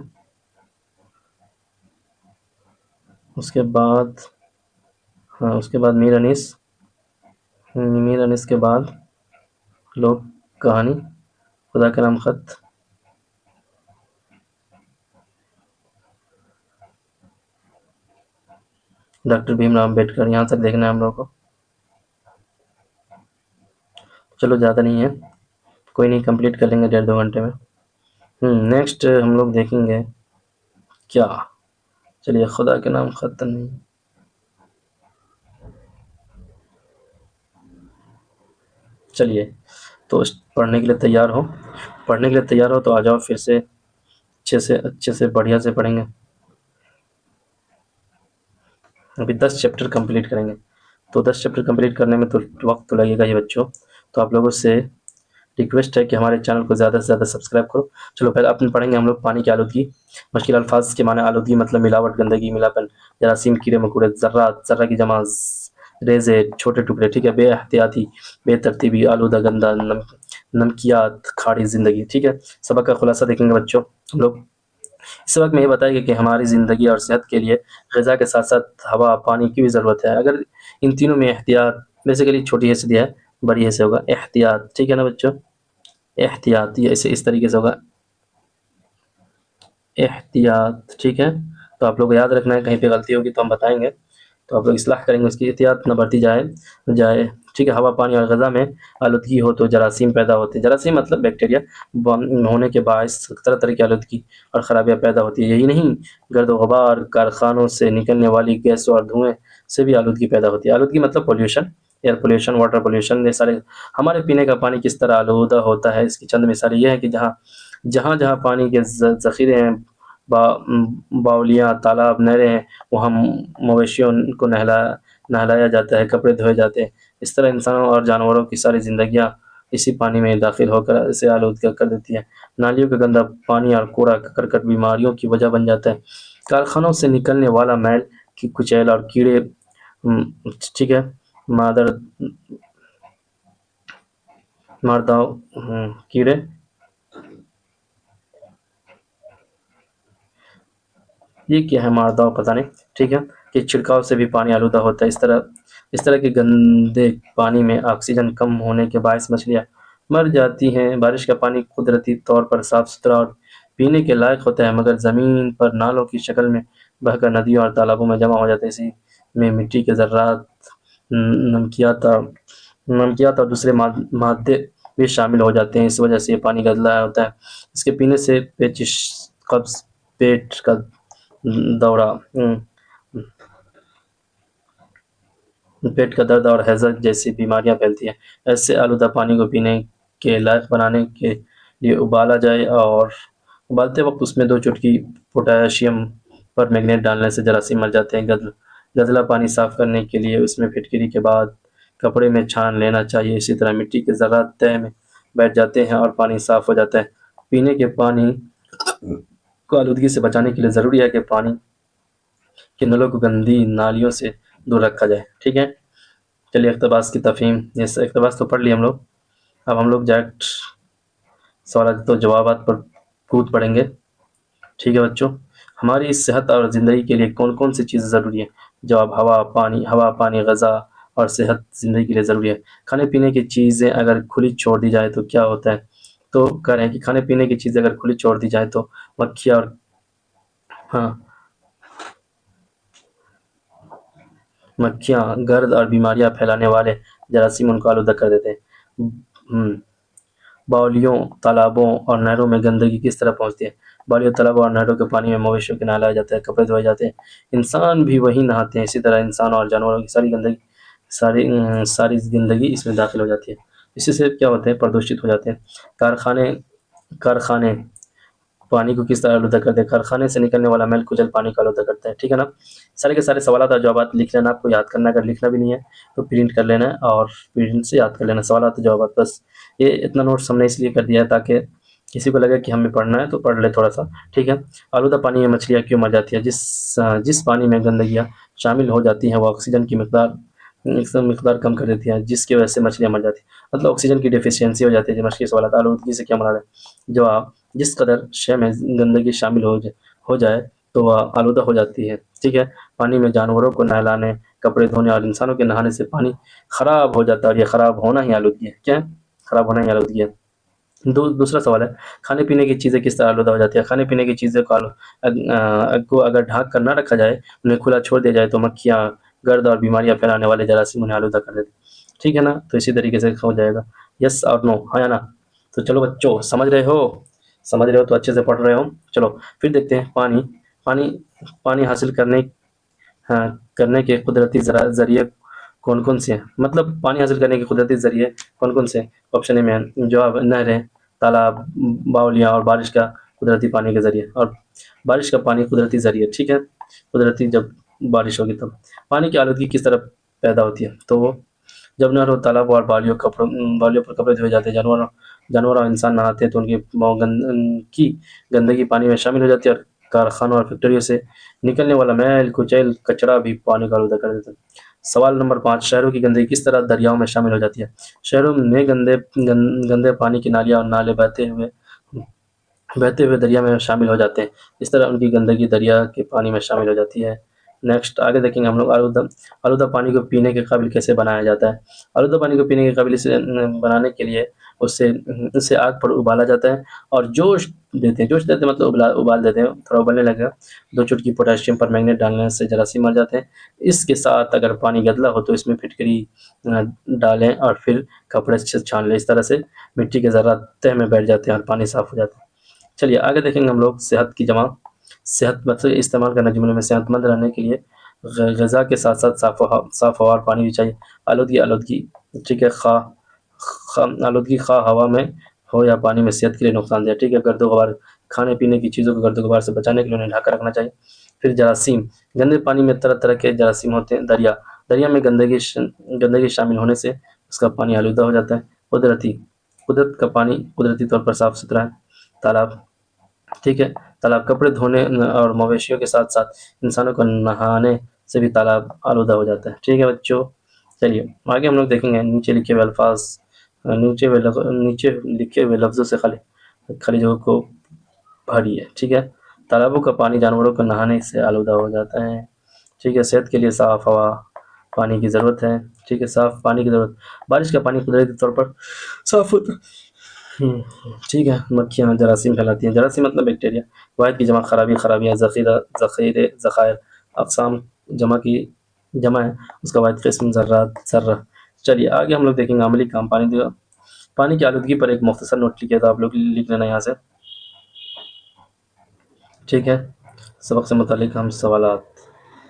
اس کے بعد میر انیس کے بعد لوگ کہانی، خدا کا نام خط، ڈاکٹر بھیم راؤ امبیڈکر، یہاں تک دیکھنا ہے ہم لوگ کو۔ چلو زیادہ نہیں ہے، کوئی نہیں، کمپلیٹ کر لیں گے 1.5-2 گھنٹے میں۔ نیکسٹ ہم لوگ دیکھیں گے کیا، چلیے خدا کے نام خط نہیں، چلیے تو پڑھنے کے لیے تیار ہو تو آ جاؤ، پھر سے اچھے سے بڑھیا سے پڑھیں گے۔ ابھی 10 چیپٹر کمپلیٹ کریں گے، تو 10 چیپٹر کمپلیٹ کرنے میں تو وقت تو لگے گا ہی بچوں، تو آپ لوگوں سے ریکویسٹ ہے کہ ہمارے چینل کو زیادہ سے زیادہ سبسکرائب کرو۔ چلو پہلے اپنے پڑھیں گے ہم لوگ پانی کی آلودگی۔ مشکل الفاظ کے معنی: آلودگی مطلب ملاوٹ، گندگی، ملاپن، جراثیم، کیڑے مکوڑے، ذرات، ذرہ کی جمع، ریزے، چھوٹے ٹکڑے، ٹھیک ہے، بے احتیاطی، بے ترتیبی، آلودہ، گندہ، نمکیات، کھاڑی زندگی، ٹھیک ہے۔ سبق کا خلاصہ دیکھیں گے بچوں ہم لوگ۔ اس وقت میں یہ بتائے گا کہ ہماری زندگی اور صحت کے لیے غذا کے ساتھ ساتھ ہوا، پانی کی بھی ضرورت ہے۔ اگر ان تینوں میں احتیاط، بیسیکلی چھوٹی حصہ دیا ہے، بڑی حصہ ہوگا احتیاط، ٹھیک ہے نا بچوں، احتیاط، یہ اس طریقے سے ہوگا احتیاط، ٹھیک ہے۔ تو آپ لوگ کو یاد رکھنا ہے، کہیں پہ غلطی ہوگی تو ہم بتائیں گے، تو آپ لوگ اصلاح کریں گے، اس کی احتیاط نہ برتی جائے، ٹھیک ہے۔ ہوا، پانی اور غذا میں آلودگی ہو تو جراثیم پیدا ہوتے ہیں، جراثیم مطلب بیکٹیریا ہونے کے باعث طرح طرح کی آلودگی اور خرابیاں پیدا ہوتی ہے۔ یہی نہیں، گرد و غبار، کارخانوں سے نکلنے والی گیسوں اور دھوئیں سے بھی آلودگی پیدا ہوتی ہے۔ آلودگی مطلب pollution, air pollution, water pollution, یہ سارے۔ ہمارے پینے کا پانی کس طرح آلودہ ہوتا ہے، اس کی چند مثالیں یہ ہیں کہ جہاں پانی کے ذخیرے ہیں، باولیاں، تالاب، نہریں ہیں، وہاں مویشیوں کو نہلایا جاتا ہے، کپڑے دھوئے جاتے ہیں۔ اس طرح انسانوں اور جانوروں کی ساری زندگیاں اسی پانی میں داخل ہو کر اسے آلودہ کر دیتی ہے۔ نالیوں کا گندا پانی اور کوڑا کرکٹ بیماریوں کی وجہ بن جاتا ہے۔ کارخانوں سے نکلنے والا میل، کچیل اور کیڑے، ٹھیک ہے، مارداؤ، کیڑے، یہ کیا ہے مارداؤ، پتہ نہیں، ٹھیک ہے، کہ چھڑکاؤ سے بھی پانی آلودہ ہوتا ہے۔ اس طرح کے گندے پانی میں آکسیجن کم ہونے کے باعث مچھلیاں مر جاتی ہیں۔ بارش کا پانی قدرتی طور پر صاف ستھرا اور پینے کے لائق ہوتا ہے، مگر زمین پر نالوں کی شکل میں بہہ کر ندیوں اور تالابوں میں جمع ہو جاتا ہے۔ اسی میں مٹی کے ذرات، نمکیات اور دوسرے مادے بھی شامل ہو جاتے ہیں۔ اس وجہ سے یہ پانی گندہ ہوتا ہے۔ اس کے پینے سے پیچش، قبض، دورہ پیٹ کا درد اور ہیضہ جیسی بیماریاں پھیلتی ہیں۔ ایسے آلودہ پانی کو پینے کے لائق بنانے کے لیے ابالا جائے، اور ابالتے وقت اس میں 2 چٹکی پوٹاشیم پر میگنیٹ ڈالنے سے جراثیم مر جاتے ہیں۔ گدلا پانی صاف کرنے کے لیے اس میں پھٹکری کے بعد کپڑے میں چھان لینا چاہیے۔ اسی طرح مٹی کے ذرات تہ میں بیٹھ جاتے ہیں اور پانی صاف ہو جاتا ہے۔ پینے کے پانی کو آلودگی سے بچانے کے لیے ضروری ہے کہ پانی کے نلوں کو گندی نالیوں سے دور رکھا جائے، ٹھیک ہے۔ چلیے اقتباس کی تفہیم، یہ اقتباس تو پڑھ لیے ہم لوگ، اب ہم لوگ ڈائریکٹ سوالات تو جوابات پر کود پڑیں گے، ٹھیک ہے بچوں۔ ہماری صحت اور زندگی کے لیے کون کون سی چیزیں ضروری ہیں؟ جواب: ہوا، پانی، غذا اور صحت زندگی کے لیے ضروری ہے۔ کھانے پینے کی چیزیں اگر کھلی چھوڑ دی جائے تو کیا ہوتا ہے؟ تو کہہ رہے ہیں کہ کھانے پینے کی چیزیں اگر کھلی چھوڑ دی جائے تو مکھیاں، گرد اور بیماریاں پھیلانے والے جراثیم ان کو آلودہ کر دیتے ہیں۔ باولیوں، تالابوں اور نہروں میں گندگی کس طرح پہنچتی ہے؟ باولیوں، تالابوں اور نہروں کے پانی میں مویشیوں کو نہلایا جاتا ہے، کپڑے دھوئے جاتے ہیں، انسان بھی وہی نہاتے ہیں۔ اسی طرح انسانوں اور جانوروں کی ساری زندگی اس میں داخل ہو جاتی ہے۔ اسی سے کیا ہوتے ہیں؟ پردوشت ہو جاتے ہیں۔ کارخانے پانی کو کس طرح آلودہ کرتے ہیں؟ کارخانے سے نکلنے والا میل کچل پانی کو آلودہ کرتا ہے، ٹھیک ہے نا؟ سارے کے سارے سوالات اور جوابات لکھ لینا، آپ کو یاد کرنا، اگر لکھنا بھی نہیں ہے تو پرنٹ کر لینا اور پرنٹ سے یاد کر لینا سوالات اور جوابات. بس یہ اتنا نوٹس ہم نے اس لیے کر دیا ہے تاکہ کسی کو لگے کہ ہمیں پڑھنا ہے تو پڑھ لے تھوڑا سا، ٹھیک ہے. آلودہ پانی میں مچھلیاں کیوں مر جاتی ہیں؟ جس پانی میں گندگیاں شامل ہو جاتی ہیں وہ آکسیجن کی مقدار کم کر دیتی ہیں، جس کی وجہ سے مچھلیاں مر جاتی ہیں. مطلب آکسیجن کی ڈیفیشینسی ہو جاتی ہے. جو مچھلی سوالات آلودگی سے کیا مراد ہے؟ جواب: جس قدر شے میں گندگی شامل ہو جائے تو وہ آلودہ ہو جاتی ہے، ٹھیک ہے. پانی میں جانوروں کو نہلانے، کپڑے دھونے اور انسانوں کے نہانے سے پانی خراب ہو جاتا ہے، اور یہ خراب ہونا ہی آلودگی ہے. کیا ہے؟ خراب ہونا ہی آلودگی ہے. دوسرا سوال ہے، کھانے پینے کی چیزیں کس طرح آلودہ ہو جاتی ہے؟ کھانے پینے کی چیزیں کو اگر ڈھانک کر نہ رکھا جائے، انہیں کھلا چھوڑ دیا جائے تو مکھیاں، گرد اور بیماریاں پھیلانے والے جراثیم انہیں آلودہ کر دیتے ہیں، ٹھیک ہے نا. تو اسی طریقے سے ہو جائے گا. یس اور نو، ہاں یا نا؟ تو چلو بچوں، سمجھ رہے ہو تو اچھے سے پڑھ رہے ہو. چلو پھر دیکھتے ہیں پانی حاصل کرنے کے قدرتی ذریعے کون کون سے ہیں؟ مطلب پانی حاصل کرنے کے قدرتی ذریعے کون کون سے ہیں؟ آپشن اے میں جواب: نہریں، تالاب، باولیاں اور بارش کا قدرتی پانی کے ذریعے. اور بارش کا پانی قدرتی ذریعے، ٹھیک ہے. قدرتی جب بارش ہوگی تب. پانی کی آلودگی کس طرح پیدا ہوتی ہے؟ تو وہ جب نہروں، تالابوں اور باولیوں پر کپڑے دھوئے جاتے ہیں، جانور اور انسان نہاتے ہیں تو ان کی گندگی پانی میں شامل ہو جاتی ہے، اور کارخانوں اور فیکٹریوں سے نکلنے والا میل کچیل کچرا بھی پانی کو آلودہ کر دیتا ہے. سوال نمبر 5، شہروں کی گندگی کس طرح دریاؤں میں شامل ہو جاتی ہے؟ شہروں میں گندے پانی کی نالیاں اور نالے بہتے ہوئے دریا میں شامل ہو جاتے ہیں. اس طرح ان کی گندگی دریا کے پانی میں شامل ہو جاتی ہے. نیکسٹ آگے دیکھیں گے ہم لوگ، آلودہ پانی کو پینے کے قابل کیسے بنایا جاتا ہے؟ آلودہ پانی کو پینے کے قابل بنانے کے لیے اسے آگ پر ابالا جاتا ہے اور جوش دیتے ہیں مطلب ابال دیتے ہیں، تھوڑا ابلنے لگا. 2 چٹکی پوٹاشیم پر مینگنیٹ ڈالنے سے جراثیم مر جاتے ہیں. اس کے ساتھ اگر پانی گدلا ہو تو اس میں پھٹکری ڈالیں اور پھر کپڑے سے چھان لیں. اس طرح سے مٹی کے ذرات تہ میں بیٹھ جاتے ہیں اور پانی صاف ہو جاتا ہے. چلیے آگے دیکھیں گے ہم لوگ صحت مطلب استعمال کرنا جملے میں صحت مند رہنے کے لیے غذا کے ساتھ ساتھ صاف ہوا اور پانی بھی چاہیے. آلودگی، ٹھیک ہے. آلودگی خواہ ہوا میں ہو یا پانی میں صحت کے لیے نقصان دہ، ٹھیک ہے. گرد و غبار، کھانے پینے کی چیزوں کو گرد و غبار سے بچانے کے لیے انہیں ڈھک کر رکھنا چاہیے. پھر جراثیم، گندے پانی میں طرح طرح کے جراثیم ہوتے ہیں. دریا میں گندگی شامل ہونے سے اس کا پانی آلودہ ہو جاتا ہے. قدرت کا پانی قدرتی طور پر صاف ستھرا ہے. تالاب، ٹھیک ہے. تالاب کپڑے دھونے اور مویشیوں کے ساتھ ساتھ انسانوں کو نہانے سے بھی تالاب آلودہ ہو جاتا ہے، ٹھیک ہے بچوں. چلیے آگے ہم لوگ دیکھیں گے نیچے لکھے ہوئے لفظوں سے خالی جگہوں کو بھریے، ٹھیک ہے. تالابوں کا پانی جانوروں کو نہانے سے آلودہ ہو جاتا ہے، ٹھیک ہے. صحت کے لیے صاف ہوا پانی کی ضرورت ہے، ٹھیک ہے. صاف پانی کی ضرورت. بارش کا پانی قدرتی طور پر صاف ہوتا ہے، ٹھیک ہے. مکھیاں جراثیم پھیلاتی ہیں. جراثیم مطلب بیکٹیریا. واحد کی جمع خرابیاں، ذخائر. اقسام جمع ہے، اس کا واحد قسم ذرہ. چلیے آگے ہم لوگ دیکھیں گے عملی کام. پانی کی آلودگی پر ایک مختصر نوٹ لکھے تو آپ لوگ لکھ لینا یہاں سے، ٹھیک ہے. سبق سے متعلق سوالات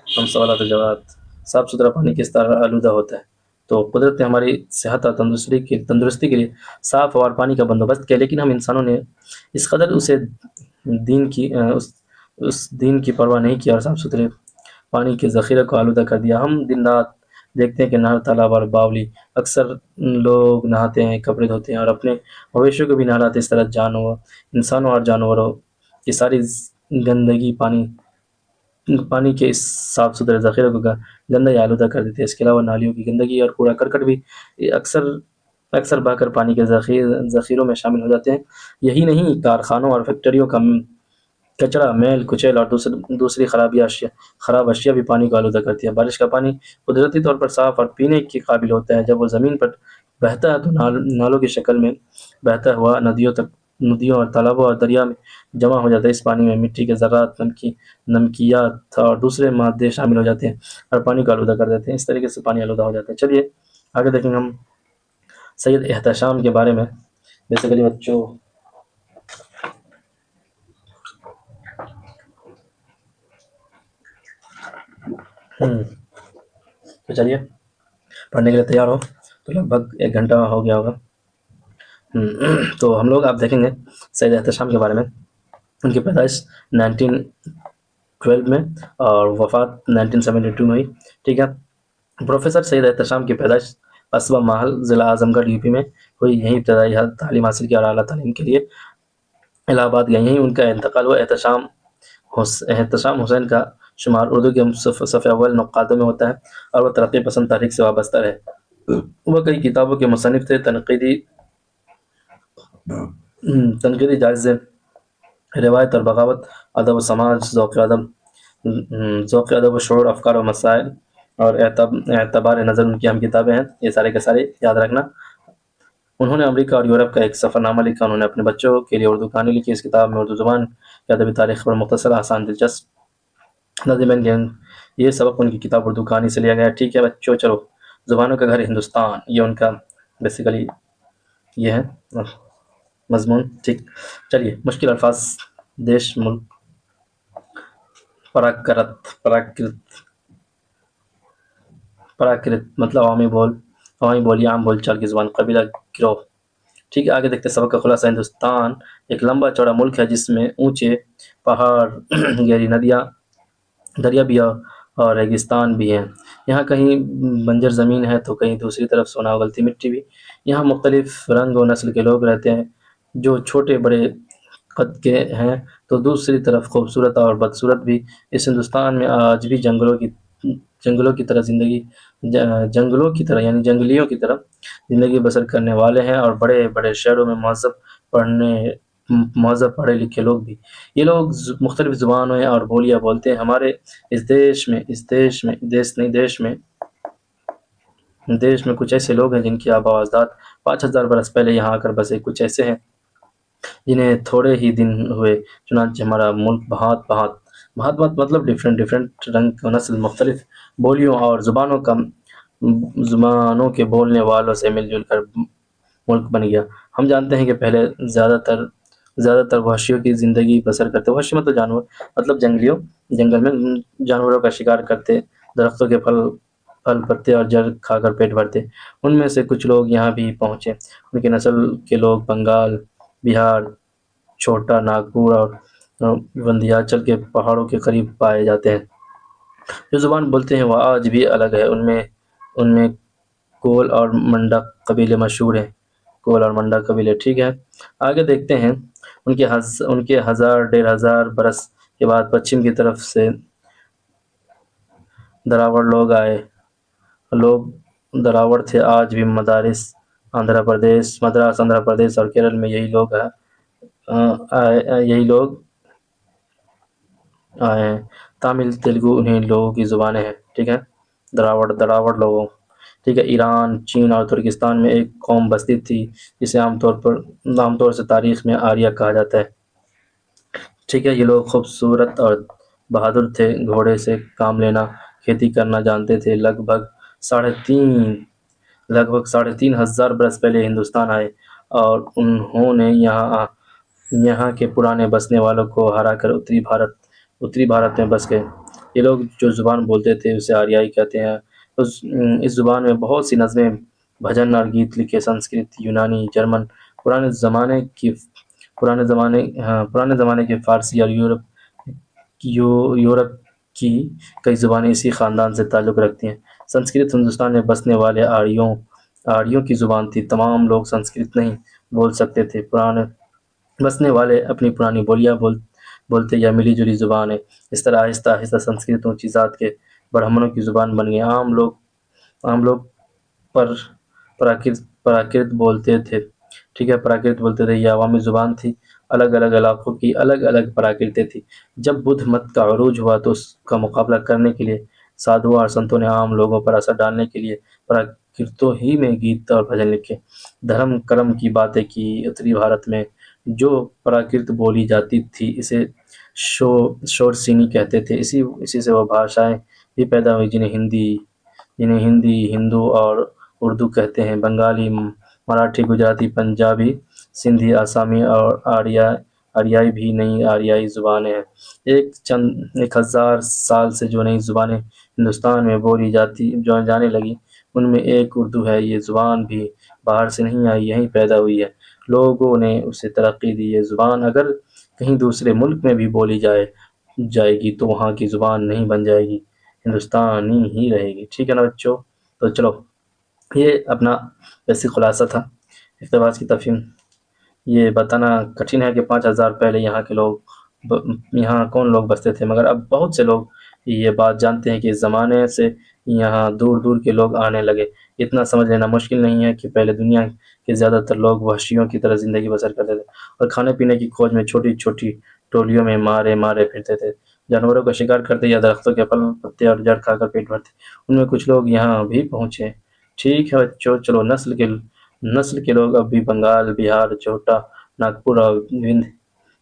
و جوابات. صاف ستھرا پانی کس طرح آلودہ ہوتا ہے؟ تو قدرت نے ہماری صحت اور تندرستی کے لیے صاف اور پانی کا بندوبست کیا، لیکن ہم انسانوں نے اس قدر اس دین کی پرواہ نہیں کی اور صاف ستھرے پانی کے ذخیرے کو آلودہ کر دیا. ہم دن رات دیکھتے ہیں کہ نہر، تالاب اور باولی اکثر لوگ نہاتے ہیں، کپڑے دھوتے ہیں اور اپنے مویشیوں کو بھی نہلاتے. اس طرح انسانوں اور جانوروں کی ساری گندگی پانی کے اس صاف ستھرے ذخیرے کو گندا یا آلودہ کر دیتے ہیں. اس کے علاوہ نالیوں کی گندگی اور کوڑا کرکٹ بھی اکثر بہہ کر پانی کے ذخیروں میں شامل ہو جاتے ہیں. یہی نہیں، کارخانوں اور فیکٹریوں کا کچرا، میل کچیل اور دوسری خراب اشیاء بھی پانی کو آلودہ کرتی ہے. بارش کا پانی قدرتی طور پر صاف اور پینے کے قابل ہوتا ہے. جب وہ زمین پر بہتا ہے تو نالوں کی شکل میں بہتا ہوا ندیوں اور تالابوں اور دریا میں جمع ہو جاتا ہے. اس پانی میں مٹی کے ذرات، نمکیات اور دوسرے مادے شامل ہو جاتے ہیں اور پانی کو آلودہ کر دیتے ہیں. اس طریقے سے پانی آلودہ ہو جاتا ہے. چلیے آگے دیکھیں گے ہم سید احتشام کے بارے میں. بیسیکلی بچوں تو چلیے پڑھنے کے لیے تیار ہو. تو لگ بھگ 1 گھنٹہ ہو گیا ہوگا. تو ہم لوگ آپ دیکھیں گے سید احتشام کے بارے میں. ان کی پیدائش 1912 میں اور وفات 1972 میں ہوئی، ٹھیک ہے۔ پروفیسر سید احتشام کی پیدائش قصبہ ماہل، ضلع اعظم گڑھ، یو پی میں ہوئی، یہیں ابتدائی تعلیم حاصل کی اور اعلیٰ تعلیم کے لیے الہ آباد گئے، یہیں ان کا انتقال ہوا۔ احتشام حسین کا شمار اردو کے صف اول نقادوں میں ہوتا ہے اور وہ ترقی پسند تحریک سے وابستہ رہے۔ وہ کئی کتابوں کے مصنف تھے، تنقیدی جائزے، روایت اور بغاوت، ادب و سماج، ذوق ادب و شعور، افکار و مسائل اور اعتبار نظر ان کی اہم کتابیں ہیں، یہ سارے کے سارے یاد رکھنا۔ انہوں نے امریکہ اور یورپ کا ایک سفر نامہ لکھا، انہوں نے اپنے بچوں کے لیے اردو کہانی لکھی، اس کتاب میں اردو زبان کی ادبی تاریخ پر مختصر، آسان، دلچسپ نظمیں گے۔ یہ سبق ان کی کتاب اردو کہانی سے لیا گیا ہے، ٹھیک ہے بچوں۔ چلو، زبانوں کا گھر ہندوستان، یہ ان کا بیسیکلی یہ ہے مضمون، ٹھیک۔ چلیے، مشکل الفاظ، دیش، ملک، پراکرت مطلب عوامی بولی، عام بول چال کی زبان، قبیلہ، گروہ، ٹھیک ہے۔ آگے دیکھتے ہیں سبق کا خلاصہ۔ ہندوستان ایک لمبا چوڑا ملک ہے جس میں اونچے پہاڑ، گہری ندیاں، دریا بھی اور ریگستان بھی ہیں۔ یہاں کہیں بنجر زمین ہے تو کہیں دوسری طرف سونا اگلتی مٹی بھی۔ یہاں مختلف رنگ و نسل کے لوگ رہتے ہیں، جو چھوٹے بڑے قد کے ہیں تو دوسری طرف خوبصورت اور بدصورت بھی۔ اس ہندوستان میں آج بھی جنگلوں کی طرح یعنی جنگلیوں کی طرح زندگی بسر کرنے والے ہیں، اور بڑے بڑے شہروں میں مہذب پڑھے لکھے لوگ بھی۔ یہ لوگ مختلف زبانیں اور بولیاں بولتے ہیں۔ ہمارے دیش میں کچھ ایسے لوگ ہیں جن کی آباء و اجداد 5000 برس پہلے یہاں آ کر بسے، کچھ ایسے ہیں جنہیں تھوڑے ہی دن ہوئے۔ چنانچہ ہمارا ملک بہت مطلب ڈفرینٹ رنگ و نسل، مختلف بولیوں اور زبانوں کے بولنے والوں سے مل جل کر ملک بن گیا۔ ہم جانتے ہیں کہ پہلے زیادہ تر وحشیوں کی زندگی بسر کرتے، وحشی مطلب جانور، مطلب جنگل میں جانوروں کا شکار کرتے، درختوں کے پھل پتے اور جڑ کھا کر پیٹ بھرتے۔ ان میں سے کچھ لوگ یہاں بھی پہنچے، ان کی نسل کے لوگ بنگال، بہار، چھوٹا ناگپور اور وندھیاچل کے پہاڑوں کے قریب پائے جاتے ہیں۔ جو زبان بولتے ہیں وہ آج بھی الگ ہے، ان میں کول اور منڈا قبیلے مشہور ہیں، کول اور منڈا قبیلے، ٹھیک ہے۔ آگے دیکھتے ہیں، ان کے 1000-1500 برس کے بعد پچھم کی طرف سے دراوڑ لوگ آئے۔ دراوڑ تھے، آج بھی مدراس آندھرا پردیش اور کیرل میں یہی لوگ آئے ہیں۔ تامل، تیلگو انہیں لوگوں کی زبانیں ہیں، ٹھیک ہے، دراوڑ لوگوں، ٹھیک ہے۔ ایران، چین اور ترکستان میں ایک قوم بستی تھی جسے عام طور سے تاریخ میں آریہ کہا جاتا ہے، ٹھیک ہے۔ یہ لوگ خوبصورت اور بہادر تھے، گھوڑے سے کام لینا، کھیتی کرنا جانتے تھے۔ لگ بھگ 3500 برس پہلے ہندوستان آئے اور انہوں نے یہاں کے پرانے بسنے والوں کو ہرا کر اتری بھارت میں بس گئے۔ یہ لوگ جو زبان بولتے تھے اسے آریائی کہتے ہیں۔ اس زبان میں بہت سی نظمیں، بھجن اور گیت لکھے۔ سنسکرت، یونانی، جرمن، پرانے زمانے کے فارسی اور یورپ کی کئی زبانیں اسی خاندان سے تعلق رکھتی ہیں۔ سنسکرت ہندوستان میں بسنے والے آریوں کی زبان تھی۔ تمام لوگ سنسکرت نہیں بول سکتے تھے، پرانے بسنے والے اپنی پرانی بولیاں بولتے یا ملی جلی زبانیں۔ اس طرح آہستہ آہستہ سنسکرت اونچی ذات کے برہمنوں کی زبان بن گئی۔ عام لوگ پراکرت بولتے تھے، ٹھیک ہے، پراکرت بولتے تھے، یہ عوامی زبان تھی۔ الگ الگ علاقوں کی الگ الگ پراکرتیں تھی۔ جب بدھ مت کا عروج ہوا تو اس کا مقابلہ کرنے کے لیے سادھوؤں اور سنتوں نے عام لوگوں پر اثر ڈالنے کے لیے پراکرتوں ہی میں گیت اور بھجن لکھے، دھرم کرم کی باتیں کی۔ اتری بھارت میں جو پراکرت بولی جاتی تھی اسے شورسینی کہتے تھے۔ اسی سے وہ بھاشائیں بھی پیدا ہوئی جنہیں ہندی، ہندو اور اردو کہتے ہیں۔ بنگالی، مراٹھی، گجراتی، پنجابی، سندھی، آسامی اور آریائی بھی نئی آریائی زبانیں ہیں۔ 1000 سال سے جو نئی زبانیں ہندوستان میں بولی جانے لگی ان میں ایک اردو ہے۔ یہ زبان بھی باہر سے نہیں آئی، یہیں پیدا ہوئی ہے، لوگوں نے اسے ترقی دی۔ یہ زبان اگر کہیں دوسرے ملک میں بھی بولی جائے گی تو وہاں کی زبان نہیں بن جائے گی، ہندوستانی ہی رہے گی۔ ٹھیک ہے نا بچوں؟ تو چلو، یہ اپنا بیسک خلاصہ تھا اقتباس کی تفہیم۔ یہ بتانا کٹھن ہے کہ 5,000 پہلے یہاں کے لوگ یہاں کون لوگ بستے تھے، مگر اب بہت سے لوگ یہ بات جانتے ہیں کہ اس زمانے سے یہاں دور دور کے لوگ آنے لگے۔ اتنا سمجھ لینا مشکل نہیں ہے کہ پہلے دنیا کے زیادہ تر لوگ وحشیوں کی طرح زندگی بسر کرتے تھے اور کھانے پینے کی کھوج میں چھوٹی چھوٹی ٹولیوں میں مارے پھرتے تھے، جانوروں کا شکار کرتے یا درختوں کے پھل پتے اور جڑ کھا کر پیٹ بھرتے۔ ان میں کچھ لوگ یہاں بھی پہنچے۔ ٹھیک ہے بچوں، چلو، نسل کے لوگ اب بھی بنگال، بہار، چھوٹا ناگپور اور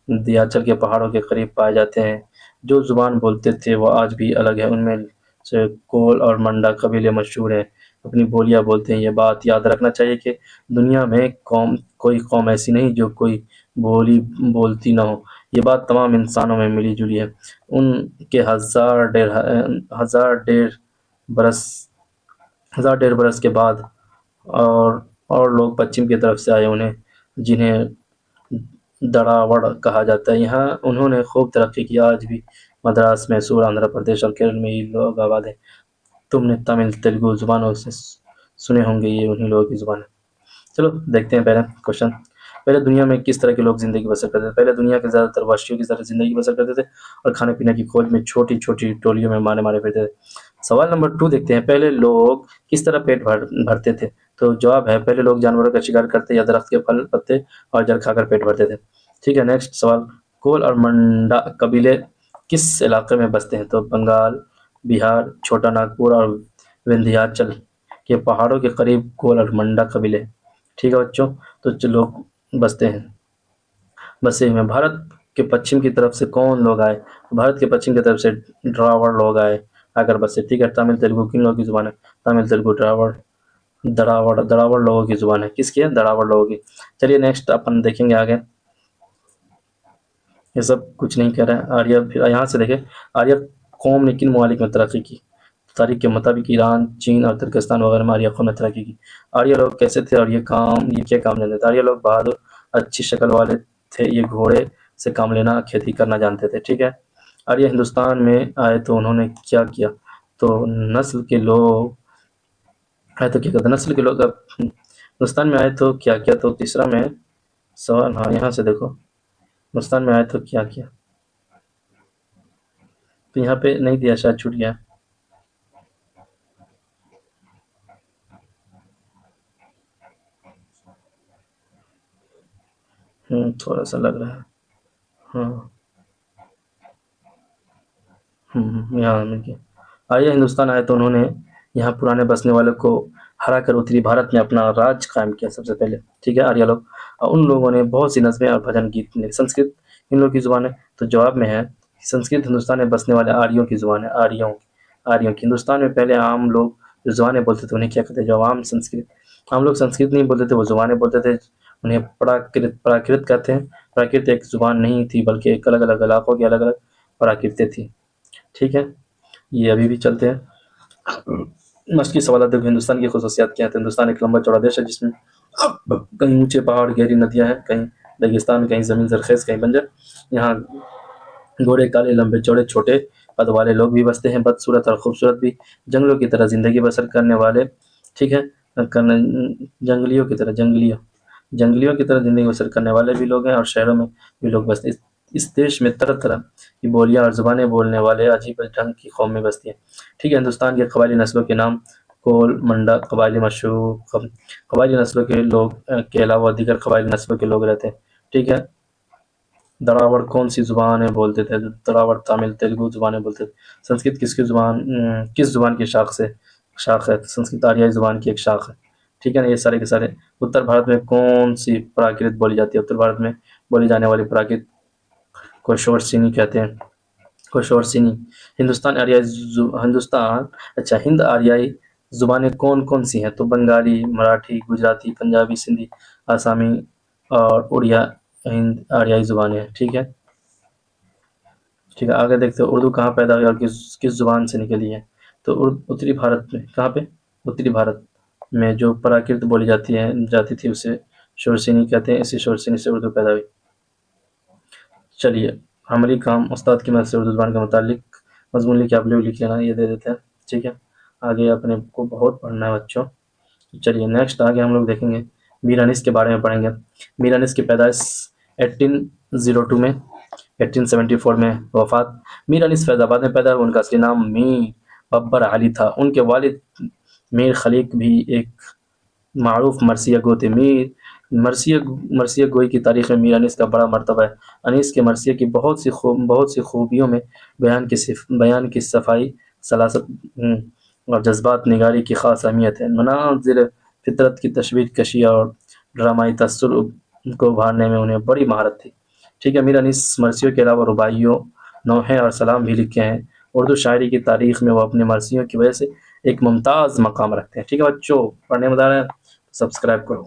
وندھیاچل کے پہاڑوں کے قریب پائے جاتے ہیں۔ جو زبان بولتے تھے وہ آج بھی الگ ہے، ان میں سے کول اور منڈا قبیلے مشہور ہیں، اپنی بولیاں بولتے ہیں۔ یہ بات یاد رکھنا چاہیے کہ دنیا میں کوئی قوم ایسی نہیں جو کوئی بولی بولتی نہ ہو، یہ بات تمام انسانوں میں ملی جلی ہے۔ ان کے ہزار ڈیڑھ برس کے بعد اور لوگ پچھم کی طرف سے آئے، جنہیں دراوڑ کہا جاتا ہے، یہاں انہوں نے خوب ترقی کی۔ آج بھی مدراس، میسور، آندھرا پردیش اور کیرل میں یہ لوگ آباد ہیں۔ تم نے تمل، تیلگو زبانوں سے سنے ہوں گے، یہ انہی لوگوں کی زبان ہے۔ چلو دیکھتے ہیں پہلا کوشچن۔ پہلے دنیا میں کس طرح کے لوگ زندگی بسر کرتے تھے؟ پہلے دنیا کے زیادہ تر وحشیوں کی طرح زندگی بسر کرتے تھے اور کھانے پینے کی کھوج میں چھوٹی چھوٹی ٹولیوں میں مارے پھرتے تھے۔ سوال نمبر 2 دیکھتے ہیں، پہلے لوگ کس طرح پیٹ بھرتے تھے؟ تو جواب ہے، پہلے لوگ جانوروں کا شکار کرتے یا درخت کے پھل پتے اور جڑ کھا کر پیٹ بھرتے تھے۔ ٹھیک ہے، نیکسٹ سوال، کول اور منڈا قبیلے کس علاقے میں بستے ہیں؟ تو بنگال، بہار، چھوٹا ناگپور اور وندھیاچل کے پہاڑوں کے قریب کول اور منڈا قبیلے۔ ٹھیک ہے بچوں، تو چلو بستے ہیں۔ بسے میں بھارت کے پچھم کی طرف سے کون لوگ آئے؟ بھارت کے پچھم کی طرف سے ڈراوڑ لوگ آئے آ کر بسے۔ ٹھیک ہے، تامل تیلگو کن لوگوں کی زبان ہے؟ تامل تیلگو دراوڑ لوگوں کی زبان ہے۔ کس کی ہے؟ دراوڑ لوگوں کی۔ چلیے نیکسٹ اپن دیکھیں گے آگے، یہ سب کچھ نہیں کہہ رہا ہے آریہ۔ پھر یہاں سے دیکھیں، آریہ قوم نے کن ممالک میں ترقی کی؟ تاریخ کے مطابق ایران، چین اور ترکستان وغیرہ میں آریہ قوم نے ترقی کی۔ آریہ لوگ کیسے تھے اور یہ کیا کام جانتے تھے؟ آریہ لوگ بہادر، اچھی شکل والے تھے، یہ گھوڑے سے کام لینا، کھیتی کرنا جانتے تھے۔ ٹھیک ہے، آریہ ہندوستان میں آئے تو انہوں نے کیا کیا؟ تو نسل کے لوگ آئے تو کیا کرتے؟ نسل کے لوگ اب ہندوستان میں آئے تو کیا کیا؟ تو تیسرا میں سوال، ہاں یہاں سے دیکھو، ہندوستان میں آئے تو کیا کیا؟ تو یہاں پہ نہیں دیا، شاید چھوٹ گیا۔ تھوڑا سا لگ رہا ہے، ہاں یہاں مل گیا۔ آریہ ہندوستان آئے تو انہوں نے یہاں پرانے بسنے والوں کو ہرا کر اتری بھارت میں اپنا راج قائم کیا سب سے پہلے۔ ٹھیک ہے، آریہ لوگ، اور ان لوگوں نے بہت سی نظمیں اور بھجن گیت لکھے۔ سنسکرت ان لوگوں کی زبان ہے؟ تو جواب میں ہے، سنسکرت ہندوستان میں بسنے والے آریوں کی زبان ہے۔ آریوں کی۔ ہندوستان میں پہلے عام لوگ جو زبانیں بولتے تھے انہیں کیا کہتے ہیں؟ جو عام لوگ سنسکرت نہیں بولتے تھے، وہ زبانیں بولتے تھے، انہیں پراکرت کہتے ہیں۔ پراکرت ایک زبان نہیں تھی بلکہ ایک الگ الگ علاقوں کی الگ الگ پراکرتیں تھی۔ ٹھیک ہے، یہ ابھی بھی چلتے ہیں۔ مشقی سوالات دیکھو، ہندوستان کی خصوصیات کیا ہیں؟ تو ہندوستان ایک لمبا چوڑا دیش ہے جس میں کہیں اونچے پہاڑ، گہری ندیاں ہیں، کہیں ریگستان، کہیں زمین زرخیز، کہیں بنجر۔ یہاں گھوڑے، کالے، لمبے چوڑے، چھوٹے قد والے لوگ بھی بستے ہیں، بدصورت اور خوبصورت بھی، جنگلوں کی طرح زندگی بسر کرنے والے۔ ٹھیک ہے، جنگلیوں کی طرح زندگی بسر کرنے والے بھی لوگ ہیں، اور شہروں میں بھی لوگ بستے ہیں۔ اس دیش میں طرح طرح کی بولیاں اور زبانیں بولنے والے عجیب ڈھنگ کی قومیں بستی ہیں۔ ٹھیک ہے، ہندوستان کے قبائلی نسلوں کے نام، کول، منڈا قبائلی نسلوں کے لوگ کے علاوہ دیگر قبائلی نسلوں کے لوگ رہتے ہیں۔ ٹھیک ہے، دراوڑ کون سی زبانیں بولتے تھے؟ دراوڑ تامل تیلگو زبانیں بولتے تھے۔ سنسکرت کس زبان کی شاخ ہے؟ سنسکرت آریائی زبان کی ایک شاخ ہے۔ ٹھیک ہے نا، یہ سارے کے سارے۔ اتر بھارت میں کون سی پراکرت بولی جاتی ہے؟ اتر بھارت میں بولی جانے والی پراکرت کو شورسینی کہتے ہیں۔ ہند آریائی زبانیں کون کون سی ہیں؟ تو بنگالی، مراٹھی، گجراتی، پنجابی، سندھی، آسامی اور اڑیا ہند آریائی زبانیں ہیں۔ ٹھیک ہے، آگے دیکھتے ہیں اردو کہاں پیدا ہوئی اور کس زبان سے نکلی ہے؟ تو اتری بھارت میں، کہاں پہ؟ اتری بھارت میں جو پراکرت بولی جاتی تھی اسے شورسینی کہتے ہیں، اسی شورسینی سے اردو پیدا ہوئی۔ چلیے عملی کام استاد کی مدد سے اردو زبان کے متعلق مضمون لکھ کے آپ لوگ لکھ لینا، یہ دے دیتے ہیں، ٹھیک ہے۔ آگے اپنے کو بہت پڑھنا ہے بچوں۔ چلیے نیکسٹ آگے ہم لوگ دیکھیں گے میر انیس کے بارے میں پڑھیں گے۔ میر انیس کی پیدائش 1802 میں، 1874 میں وفات۔ میر انیس فیض آباد میں پیدا ہوئے۔ ان کا اصلی نام میر ببر علی تھا۔ ان کے والد میر خلیق بھی ایک معروف مرثیہ گو تھے۔ مرثیہ گوئی کی تاریخ میں میر انیس کا بڑا مرتبہ ہے۔ انیس کے مرثیے کی بہت سی خوبیوں میں بیان کی صفائی، سلاست اور جذبات نگاری کی خاص اہمیت ہے۔ مناظر فطرت کی تشبیہ کشی اور ڈرامائی تاثر کو ابھارنے میں انہیں بڑی مہارت تھی، ٹھیک ہے۔ میر انیس مرثیوں کے علاوہ رباعیوں، نوحے اور سلام بھی لکھے ہیں۔ اردو شاعری کی تاریخ میں وہ اپنے مرثیوں کی وجہ سے ایک ممتاز مقام رکھتے ہیں، ٹھیک ہے بچوں۔ پڑھنے میں مزہ آ رہا ہے، سبسکرائب کرو،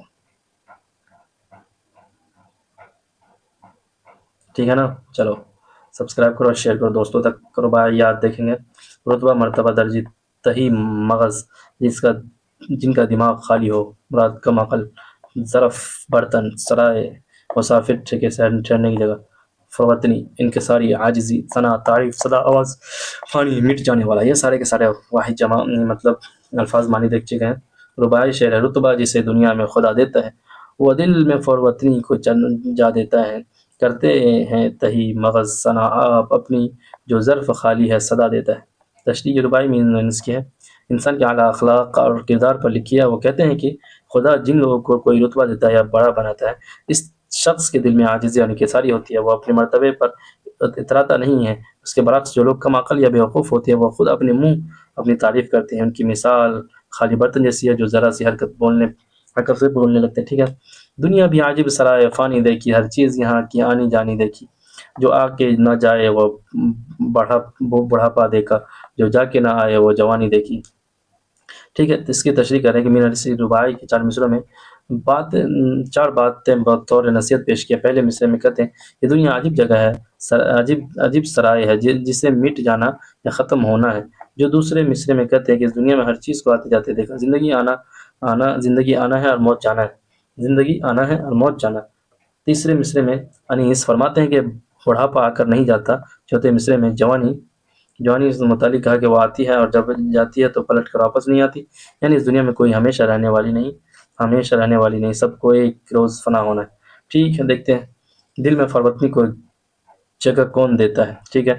ٹھیک ہے نا۔ چلو سبسکرائب کرو، شیئر کرو، دوستوں تک کرو، بھائی یاد دیکھیں گے۔ رتبہ مرتبہ درجی تہی مغز جن کا دماغ خالی ہو، مراد کم عقل، ظرف برتن، سرائے مسافر، ٹھیکے سے ٹھہرنے کی جگہ، فروتنی انکساری، عاجزی، ثنا، تعریف، صدا، آواز، فانی، مٹ جانے والا، یہ سارے کے سارے واحد جمع مطلب الفاظ معنی دیکھ چکے ہیں۔ رباعی شعر ہے۔ رتبہ جسے دنیا میں خدا دیتا ہے، وہ دل میں فروتنی کو جا دیتا ہے۔ کرتے ہیں تہی مغز ثنا آپ اپنی، جو ظرف خالی ہے صدا دیتا ہے۔ تشریح رباعی میں انس کی ہے، انسان کے اعلیٰ اخلاق اور کردار پر لکھی ہے۔ وہ کہتے ہیں کہ خدا جن لوگوں کو کوئی رتبہ دیتا ہے یا بڑا بناتا ہے، اس شخص کے دل میں عاجزی اور انکساری ہوتی ہے، وہ اپنے مرتبے پر اتراتا نہیں ہے۔ اس کے برعکس جو لوگ کم عقل یا بیوقوف ہوتے ہیں، وہ خود اپنے منہ اپنی تعریف کرتے ہیں۔ ان کی مثال خالی برتن جیسی ہے، جو ذرا سی حرکت سے بولنے لگتے ہیں، ٹھیک ہے۔ دنیا بھی عاجب سرائے فانی دیکھی، ہر چیز یہاں کی آنی جانی دیکھی، جو آ کے نہ جائے وہ بڑھاپا دیکھا، جو جا کے نہ آئے وہ جوانی دیکھی، ٹھیک ہے۔ اس کی تشریح کریں کہ میر انیس رباعی کے 4 مصروں میں چار باتیں بطور نصیحت پیش کیا۔ پہلے مصرے میں کہتے ہیں یہ دنیا عجیب جگہ ہے، عجیب سرائے ہے جسے مٹ جانا یا ختم ہونا ہے۔ جو دوسرے مصرے میں کہتے ہیں کہ اس دنیا میں ہر چیز کو آتے جاتے دیکھا، زندگی آنا ہے اور موت جانا ہے، زندگی آنا ہے اور موت جانا۔ تیسرے مصرے میں انیس فرماتے ہیں کہ بڑھاپا آ کر نہیں جاتا۔ چوتھے مصرے میں جوانی اس متعلق کہا کہ وہ آتی ہے اور جب جاتی ہے تو پلٹ کر واپس نہیں آتی، یعنی اس دنیا میں کوئی ہمیشہ رہنے والی نہیں، سب کو ایک روز فنا ہونا ہے، ٹھیک ہے۔ دیکھتے ہیں دل میں فروتنی کو جگہ کون دیتا ہے، ٹھیک ہے۔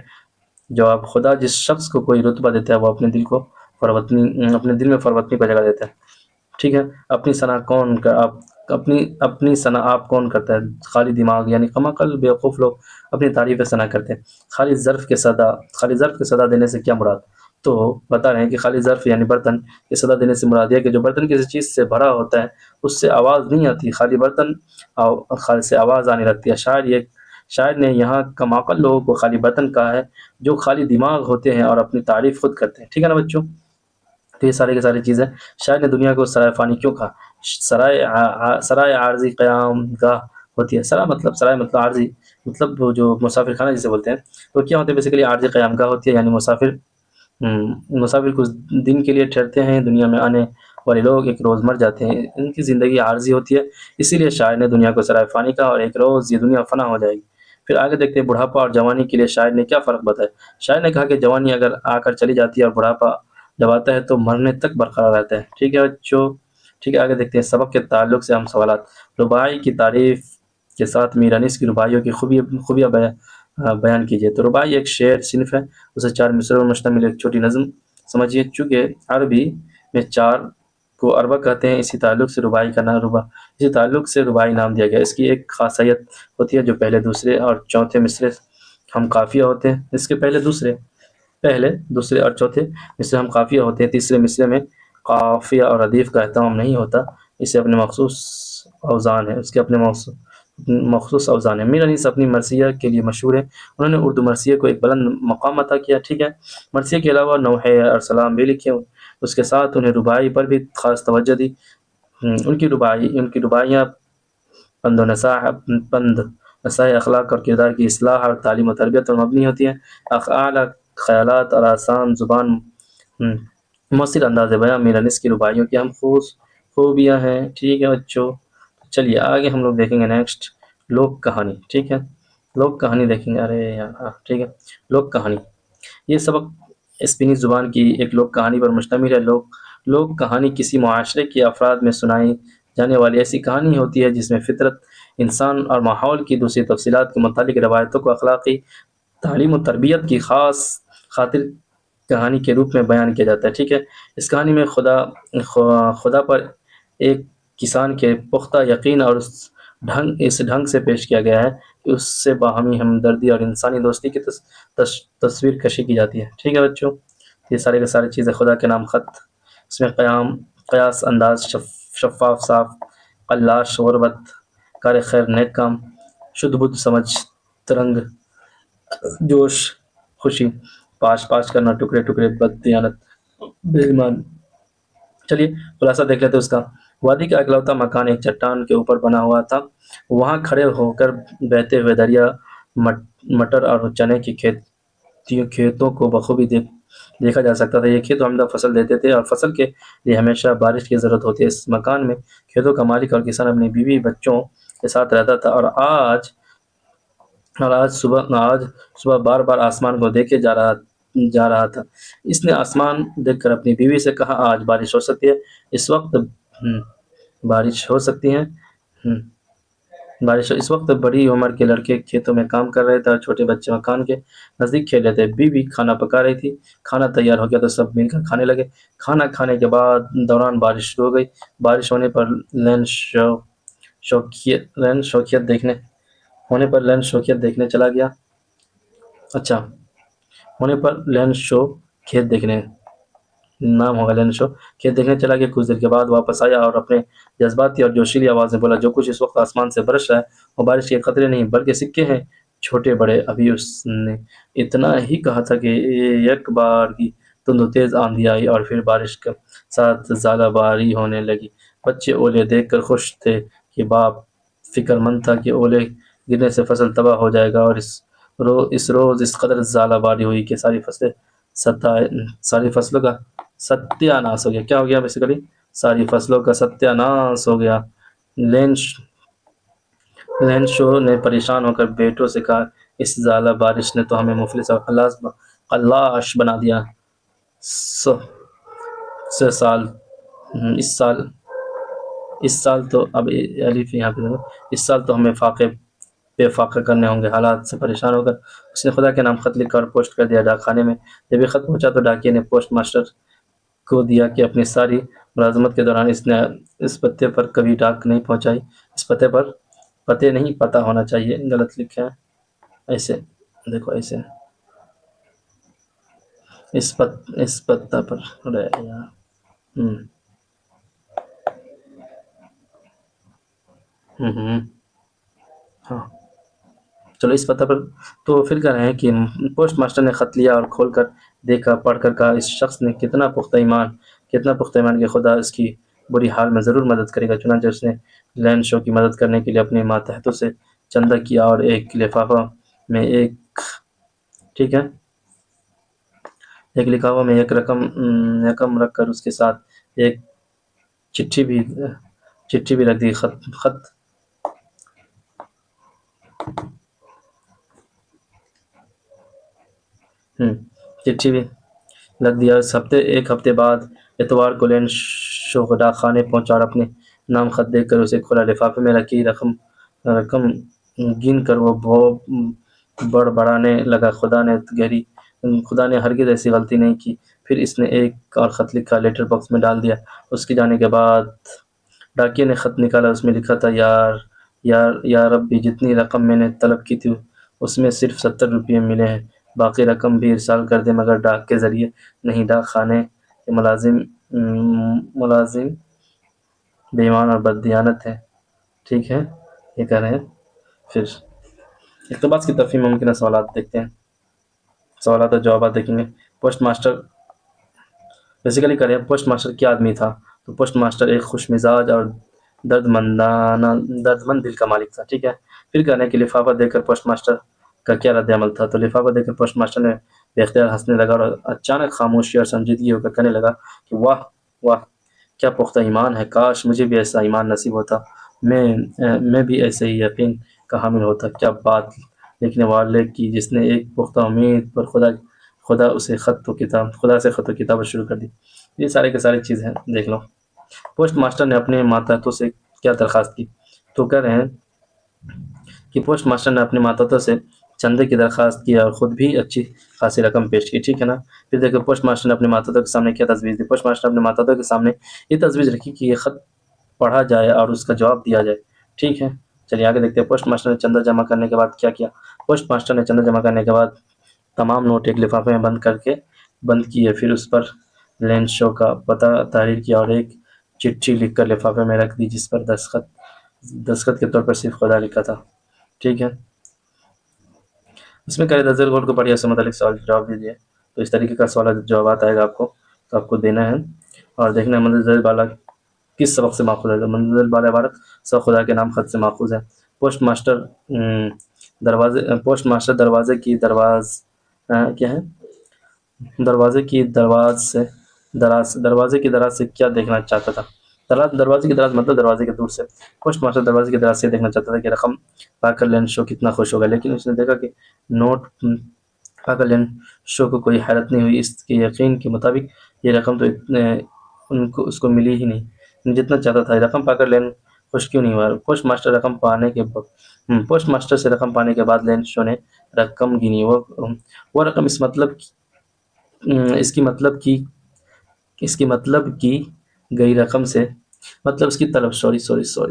جواب خدا جس شخص کو کوئی رتبہ دیتا ہے وہ اپنے دل میں فروتنی کو جگہ دیتا ہے، ٹھیک ہے۔ اپنی ثنا آپ کون کرتا ہے؟ خالی دماغ یعنی کم عقل بیوقوف لوگ اپنی تعریف ثنا کرتے ہیں۔ خالی ظرف کے صدا دینے سے کیا مراد؟ تو بتا رہے ہیں کہ خالی ظرف یعنی برتن کے صدا دینے سے مراد یہ کہ جو برتن کسی چیز سے بھرا ہوتا ہے اس سے آواز نہیں آتی، خالی برتن سے آواز آنے لگتی ہے۔ شاعر نے یہاں کم عقل لوگوں کو خالی برتن کہا ہے، جو خالی دماغ ہوتے ہیں اور اپنی تعریف خود کرتے ہیں، ٹھیک ہے نا بچوں۔ تو یہ سارے کی ساری چیزیں شاعر نے دنیا کو سرائے فانی کیوں کہا؟ سرائے عارضی قیام گاہ ہوتی ہے۔ سرائے مطلب عارضی، مطلب وہ جو مسافر خانہ جسے بولتے ہیں، تو کیا ہوتے ہیں بیسیکلی عارضی قیام گاہ ہوتی ہے، یعنی مسافر کچھ دن کے لیے ٹھہرتے ہیں، دنیا میں آنے والے لوگ ایک روز مر جاتے ہیں، ان کی زندگی عارضی ہوتی ہے، اسی لیے شاعر نے دنیا کو سرائے فانی کہا اور ایک روز یہ دنیا فنا ہو جائے گی۔ پھر آگے دیکھتے ہیں بڑھاپا اور جوانی کے لیے شاعر نے کیا فرق بتایا۔ شاعر نے کہا کہ جوانی اگر آ کر چلی جاتی ہے اور بڑھاپا جب آتا ہے تو مرنے تک برقرار رہتا ہے، ٹھیک ہے بچوں، ٹھیک ہے۔ آگے دیکھتے ہیں سبق کے تعلق سے ہم سوالات۔ رباعی کی تعریف کے ساتھ میر انیس کی رباعیوں کی خوبیاں بیان کیجیے۔ تو رباعی ایک شعر صنف ہے، اسے 4 مصروں پر مشتمل ایک چھوٹی نظم سمجھیے۔ چونکہ عربی میں 4 کو اربع کہتے ہیں، اسی تعلق سے رباعی نام دیا گیا۔ اس کی ایک خاصیت ہوتی ہے جو پہلے، دوسرے اور چوتھے مصرے ہم قافیہ ہوتے ہیں۔ اس کے پہلے دوسرے اور چوتھے مصرے ہم قافیہ ہوتے ہیں۔ تیسرے مصرے میں قافیہ اور ردیف کا اہتمام نہیں ہوتا، اسے اپنے مخصوص اوزان ہے۔ میر انیس اپنی مرثیہ کے لیے مشہور ہے، انہوں نے اردو مرثیہ کو ایک بلند مقام عطا کیا، ٹھیک ہے۔ مرثیہ کے علاوہ نوحے اور سلام بھی لکھے، اس کے ساتھ انہیں رباعی پر بھی خاص توجہ دی۔ ان کی رباعیاں پند نصاح اخلاق اور کردار کی اصلاح اور تعلیم و تربیت پر مبنی ہوتی ہیں۔ اعلیٰ خیالات اور آسان زبان، مؤثر انداز بیان میر انیس کی رباعیوں کی اہم خوبیاں ہیں، ٹھیک ہے بچوں۔ چلیے آگے ہم لوگ دیکھیں گے نیکسٹ لوک کہانی، ٹھیک ہے۔ لوگ کہانی دیکھیں گے، ارے یار ہاں ٹھیک ہے، لوگ کہانی، یہ سبق اسپینی زبان کی ایک لوک کہانی پر مشتمل ہے۔ لوک کہانی کسی معاشرے کے افراد میں سنائی جانے والی ایسی کہانی ہوتی ہے جس میں فطرت، انسان اور ماحول کی دوسری تفصیلات کے متعلق روایتوں کو اخلاقی تعلیم و تربیت کی خاص خاطر کہانی کے روپ میں بیان کیا جاتا ہے، ٹھیک ہے۔ اس کہانی میں خدا پر ایک کسان کے پختہ یقین اور اس ڈھنگ سے پیش کیا گیا ہے کہ اس سے باہمی ہمدردی اور انسانی دوستی کی تصویر کشی کی جاتی ہے، ٹھیک ہے بچوں۔ یہ سارے کے سارے چیزیں خدا کے نام خط، اس میں قیاس انداز شفاف صاف، قلاش غربت، کار خیر نیک کام، شدھ بدھ سمجھ، ترنگ جوش خوشی، پاش پاش کرنا، ٹکڑے ٹکڑے، بد دیانت، بے ایمان۔ چلیے خلاصہ دیکھ لیتے اس کا۔ وادی کا اکلوتا مکان ایک چٹان کے اوپر بنا ہوا تھا، وہاں کھڑے ہو کر بہتے ہوئے دریا، مٹر اور چنے کی کھیتوں کو بخوبی دیکھا جا سکتا تھا۔ یہ کھیت عمدہ فصل دیتے تھے اور فصل کے لیے ہمیشہ بارش کی ضرورت ہوتی ہے۔ اس مکان میں کھیتوں کا مالک اور کسان اپنی بیوی بچوں کے ساتھ رہتا تھا، اور آج صبح بار بار آسمان کو دیکھے جا رہا تھا۔ اس نے آسمان دیکھ کر اپنی بیوی سے کہا، آج بارش ہو سکتی ہے۔ بارش ہو سکتی ہے اس وقت بڑی عمر کے لڑکے کھیتوں میں کام کر رہے تھے اور چھوٹے بچے مکان کے نزدیک کھیل رہے تھے۔ بیوی کھانا پکا رہی تھی۔ کھانا تیار ہو گیا تو سب مل کر کھانے لگے۔ کھانا کھانے کے دوران بارش شروع ہو گئی۔ بارش ہونے پر لین شوکیت دیکھنے چلا گیا۔ اچھا، ہونے پر لین شو کھیت دیکھنے نام ہوگا لین شو کھیت دیکھنے چلا گیا۔ کچھ دیر کے بعد واپس آیا اور اپنے جذباتی اور جوشیلی آواز میں بولا، جو کچھ اس وقت آسمان سے برس رہا ہے وہ بارش کے قطرے نہیں بلکہ سکے ہیں، چھوٹے بڑے۔ ابھی اس نے اتنا ہی کہا تھا کہ یک بار کی تند و تیز آندھی آئی اور پھر بارش کے ساتھ ژالہ باری ہونے لگی۔ بچے اولے دیکھ کر خوش تھے کہ باپ فکر مند تھا کہ اولے گرنے سے فصل تباہ ہو جائے گا، اور اس روز اس قدر ژالہ باری ہوئی کہ ساری فصلوں کا ستیہ ناش ہو گیا۔ کیا ہو گیا بیسیکلی؟ ساری فصلوں کا ستیہ ناش ہو گیا۔ لین شو نے پریشان ہو کر بیٹوں سے کہا، اس ژالہ بارش نے تو ہمیں مفلس اور خلاش بنا دیا۔ اس سال تو اب الف یہاں پہ دیکھو، اس سال تو ہمیں فاقے بے فاقہ کرنے ہوں گے۔ حالات سے پریشان ہو کر اس نے خدا کے نام خط لکھا اور پوسٹ کر دیا ڈاک خانے میں۔ جب یہ خط پہنچا تو ڈاکیے نے پوسٹ ماسٹر کو دیا کہ اپنی ساری ملازمت کے دوران اس نے اس پتے پر کبھی ڈاک نہیں پہنچائی۔ اس پتے نہیں، پتہ ہونا چاہیے، غلط لکھا ہے۔ ایسے دیکھو، ایسے اس پتہ پر ہاں چلو اس پتہ پر۔ تو پھر کہہ رہے ہیں کہ پوسٹ ماسٹر نے خط لیا اور کھول کر دیکھا، پڑھ کر کہا، اس شخص نے کتنا پختہ ایمان کہ خدا اس کی بری حال میں ضرور مدد کرے گا۔ چنانچہ اس نے لین شو کی مدد کرنے کے لیے اپنے ماتحتوں سے چندہ کیا اور ایک لفافہ میں ٹھیک ہے، ایک لفافہ میں ایک رقم رکھ کر اس کے ساتھ ایک چٹھی بھی رکھ دی۔ خط چٹھی بھی لکھ دیا۔ ایک ہفتے بعد اتوار کو لین شو ڈاک خانے پہنچا اور اپنے نام خط دیکھ کر اسے کھولا۔ لفافے میں رکھی رقم گن کر وہ بڑبڑانے لگا، خدا نے ہرگز ایسی غلطی نہیں کی۔ پھر اس نے ایک اور خط لکھا، لیٹر باکس میں ڈال دیا۔ اس کے جانے کے بعد ڈاکیے نے خط نکالا، اس میں لکھا تھا، یا ربی، جتنی رقم میں نے طلب کی تھی اس میں صرف 70 روپے ملے ہیں، باقی رقم بھی ارسال کر دے، مگر ڈاک کے ذریعے نہیں۔ ڈاک خانے کے ملازم بے ایمان اور بددیانت ہیں، ٹھیک ہے، یہ کہہ رہے ہیں۔ پھر اقتباس کی تفہیم ممکنہ سوالات دیکھتے ہیں، سوالات اور جوابات دیکھیں گے۔ پوسٹ ماسٹر بیسیکلی کہہ رہے ہیں پوسٹ ماسٹر کیا آدمی تھا؟ تو پوسٹ ماسٹر ایک خوش مزاج اور درد مند دل کا مالک تھا، ٹھیک ہے۔ پھر کہہ رہے ہیں کہ لفافہ دیکھ کر پوسٹ ماسٹر کا کیا رد عمل تھا؟ تو لفافہ دیکھ کر پوسٹ ماسٹر نے بے اختیار ہنسنے لگا اور اچانک خاموشی اور سنجیدگی ہو کر کہنے لگا کہ واہ واہ، کیا پختہ ایمان ہے، کاش مجھے بھی ایسا ایمان نصیب ہوتا، میں بھی ایسے ہی یقین کا حامل ہوتا۔ کیا بات لکھنے والے کی جس نے ایک پختہ امید پر خدا سے خط و کتابت شروع کر دی. یہ سارے کے سارے چیز ہیں، دیکھ لو. پوسٹ ماسٹر نے اپنے ماتحتوں سے کیا درخواست کی؟ تو کہہ رہے ہیں کہ پوسٹ ماسٹر نے اپنے ماتحتوں سے چندے کی درخواست کی اور خود بھی اچھی خاصی رقم پیش کی. ٹھیک ہے نا. پھر دیکھو پوسٹ ماسٹر نے اپنے ماتحتوں کے سامنے کیا تجویز دی. پوسٹ ماسٹر نے اپنے ماتحتوں کے سامنے یہ تجویز رکھی کہ یہ خط پڑھا جائے اور اس کا جواب دیا جائے. ٹھیک ہے، چلیے آگے دیکھتے ہیں. پوسٹ ماسٹر نے چندہ جمع کرنے کے بعد کیا کیا؟ پوسٹ ماسٹر نے چندہ جمع کرنے کے بعد تمام نوٹ ایک لفافے میں بند کیے. پھر اس پر لینڈ شو کا پتہ تحریر کیا اور ایک چٹھی لکھ کر لفافے میں رکھ دی، جس پر دستخط کے طور پر صرف خدا لکھا تھا. ٹھیک ہے. اس میں کرے نظر گول کو پڑھیے، اس سے متعلق سوال جواب دیجیے. تو اس طریقے کا سوال جوابات آئے گا آپ کو، تو آپ کو دینا ہے اور دیکھنا ہے منزل بالا کس سبق سے ماخوذ ہے. منزل بالا عبارت سب خدا کے نام خط سے ماخوذ ہے. پوسٹ ماسٹر دروازے کی دراز سے کیا دیکھنا چاہتا تھا؟ دروازے کی دراز مطلب دروازے کے دور سے. پوسٹ ماسٹر دروازے کی دراز سے دیکھنا چاہتا تھا کہ رقم پا کر لینڈ شو کتنا خوش ہوگا، لیکن اس نے دیکھا کہ نوٹ پا کر لینڈ شو کو کوئی حیرت نہیں ہوئی. اس کے یقین کے مطابق یہ رقم تو اس کو ملی ہی نہیں جتنا چاہتا تھا. رقم پا کر لینڈ خوش کیوں نہیں ہوا؟ پوسٹ ماسٹر سے رقم پانے کے بعد لینڈ شو نے رقم گنی. وہ رقم اس کی مطلب کی گئی رقم سے مطلب اس کی طلب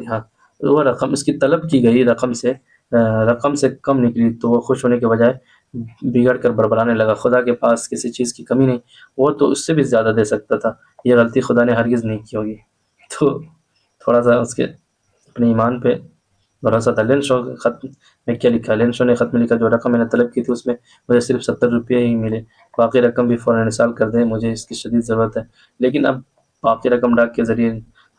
ہاں وہ رقم اس کی طلب کی گئی رقم سے کم نکلی تو وہ خوش ہونے کے بجائے بگڑ کر بڑبڑانے لگا. خدا کے پاس کسی چیز کی کمی نہیں، وہ تو اس سے بھی زیادہ دے سکتا تھا. یہ غلطی خدا نے ہرگز نہیں کی ہوگی. تو تھوڑا سا اس کے اپنے ایمان پہ بھروسہ تھا. لینڈ شو خط میں کیا لکھا؟ لینڈ شو نے خط میں لکھا، جو رقم میں نے طلب کی تھی اس میں مجھے صرف 70 روپئے ہی ملے. باقی رقم بھی فوراً ارسال کر دیں، مجھے اس کی شدید ضرورت ہے. لیکن اب باقی رقم ڈاک کے ذریعے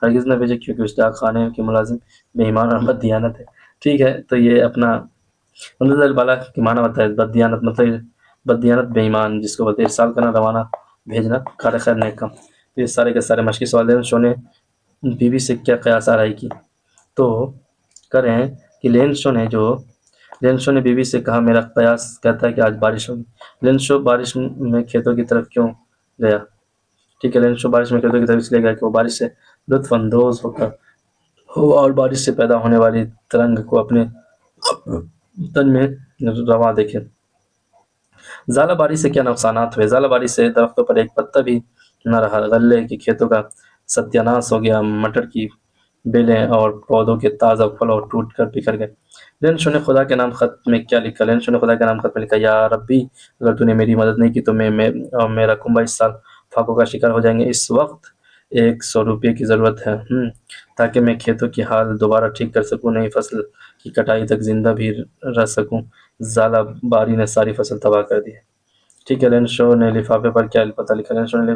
ہرگز نہ بھیجے، کیونکہ اس ڈاک خانے کے ملازم بے ایمان اور بددیانت ہے. ٹھیک ہے. تو یہ اپنا منزل بالا کے معنی ہوتا ہے بددیانت، مطلب بددیانت بے ایمان، جس کو بولتے ہیں ارسال کرنا، روانہ بھیجنا، کار خیر نیک کام. یہ سارے کے سارے مشقی سوال ہیں. شو نے بیوی سے کیا قیاس آرائی کی؟ تو کریں کہ لینڈ شو نے بیوی سے کہا، میرا قیاس کہتا ہے کہ آج بارش ہوگی. لینڈ شو بارش میں کھیتوں کی طرف کیوں گیا؟ ٹھیک ہے. لینڈ شو بارش میں کھیتوں کی طرف اس لیے گیا کہ وہ بارش سے لطف اندوز ہو اور بارش سے پیدا ہونے والی ترنگ کو اپنے تن میں رواں دیکھے. زالہ باری سے کیا نقصانات ہوئے؟ زالہ باری سے درختوں پر ایک پتا بھی نہ رہا، غلے کے کھیتوں کا ستیاناش ہو گیا، مٹر کی بیلیں اور پودوں کے تازہ پھل اور ٹوٹ کر بکھر گئے. لینڈ شو نے خدا کے نام خط میں کیا لکھا؟ لینڈ شو نے خدا کے نام خط میں لکھا، یا ربی اگر تو نے میری مدد نہیں کی تو میرا کنبہ اس سال فاقوں کا شکار ہو جائیں گے. اس وقت 100 روپے کی ضرورت ہے تاکہ میں کھیتوں کی حال دوبارہ ٹھیک کر سکوں، نئی فصل کی کٹائی تک زندہ بھی رہ سکوں. زالہ باری نے ساری فصل تباہ کر دی ہے. ٹھیک ہے. لینڈ شو نے لفافے پر کیا پتہ لکھا؟ لینڈ شو نے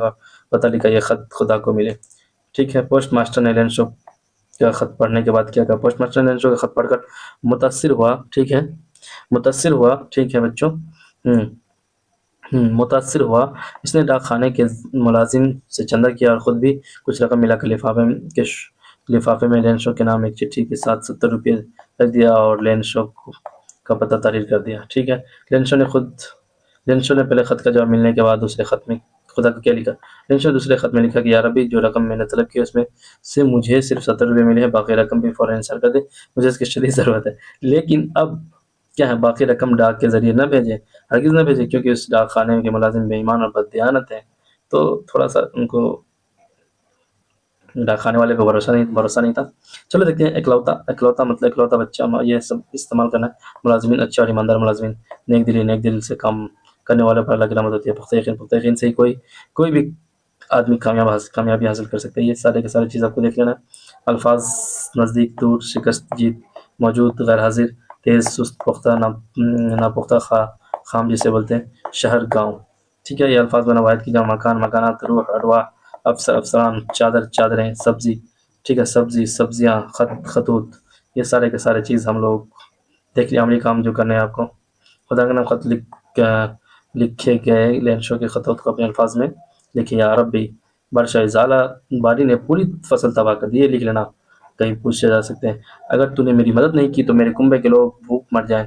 پتہ لکھا، یہ خط خدا کو ملے. ٹھیک ہے. پوسٹ ماسٹر نے لینڈ شو کا خط پڑھنے کے بعد کیا کہا؟ پوسٹ ماسٹر نے لینڈ شو کا خط پڑھ کر متاثر ہوا. ٹھیک ہے بچوں. متاثر ہوا. اس نے ڈاک خانے کے ملازم سے چندہ کیا اور خود بھی کچھ رقم ملا کر لفافے میں لینڈ شو کے نام ایک چٹھی کے ساتھ 70 روپئے رکھ دیا اور لینڈ شو کا پتہ تحریر کر دیا. ٹھیک ہے. لینڈ شو نے پہلے خط کا جواب ملنے کے بعد دوسرے خط میں خدا کو کیا لکھا؟ لینڈ شو نے دوسرے خط میں لکھا کہ یا ربی جو رقم میں نے طلب کی اس میں سے مجھے صرف 70 روپئے ملے ہیں، باقی رقم بھی فوراً ارسال کر دے، مجھے اس کی شدید ضرورت ہے. لیکن اب کیا ہے؟ باقی رقم ڈاک کے ذریعے ہرگز نہ بھیجے، کیونکہ اس ڈاک خانے کے ملازم بے ایمان اور بددیانت ہیں. تو تھوڑا سا ان کو ڈاک خانے والے پہ بھروسہ نہیں تھا. چلو دیکھتے ہیں. اکلوتا مطلب اکلوتا بچہ، یہ سب استعمال کرنا ہے. ملازمین اچھے اور ایماندار ملازمین، نیک دل سے کام کرنے والوں پر اللہ کی رحمت ہوتی ہے. پختہ یقین سے ہی کوئی بھی آدمی کامیابی حاصل کر سکتے ہیں. یہ سارے کے سارے چیز آپ کو دیکھ لینا. الفاظ نزدیک، دور، شکست، جیت، موجود، غیر حاضر، تیز، سست، پختہ، ناپختہ، خام جسے بولتے ہیں، شہر، گاؤں. ٹھیک ہے. یہ الفاظ بنا واحد کی جمع مکان، مکانات، روح، ارواح، افسر، افسران، چادر، چادریں، سبزی. ٹھیک ہے. سبزی، سبزیاں، خطوط. یہ سارے کے سارے چیز ہم لوگ دیکھ لیں. عملی کام جو کرنے ہیں آپ کو، خدا کا نام خط لکھے گئے لینڈ شو کے خطوط کو اپنے الفاظ میں لکھیں. یا ربی برشا زالہ باری نے پوری فصل تباہ کر دی. یہ لکھ لینا، کہیں پوچھے جا سکتے ہیں. اگر تو نے میری مدد نہیں کی تو میرے کنبے کے لوگ بھوک مر جائیں.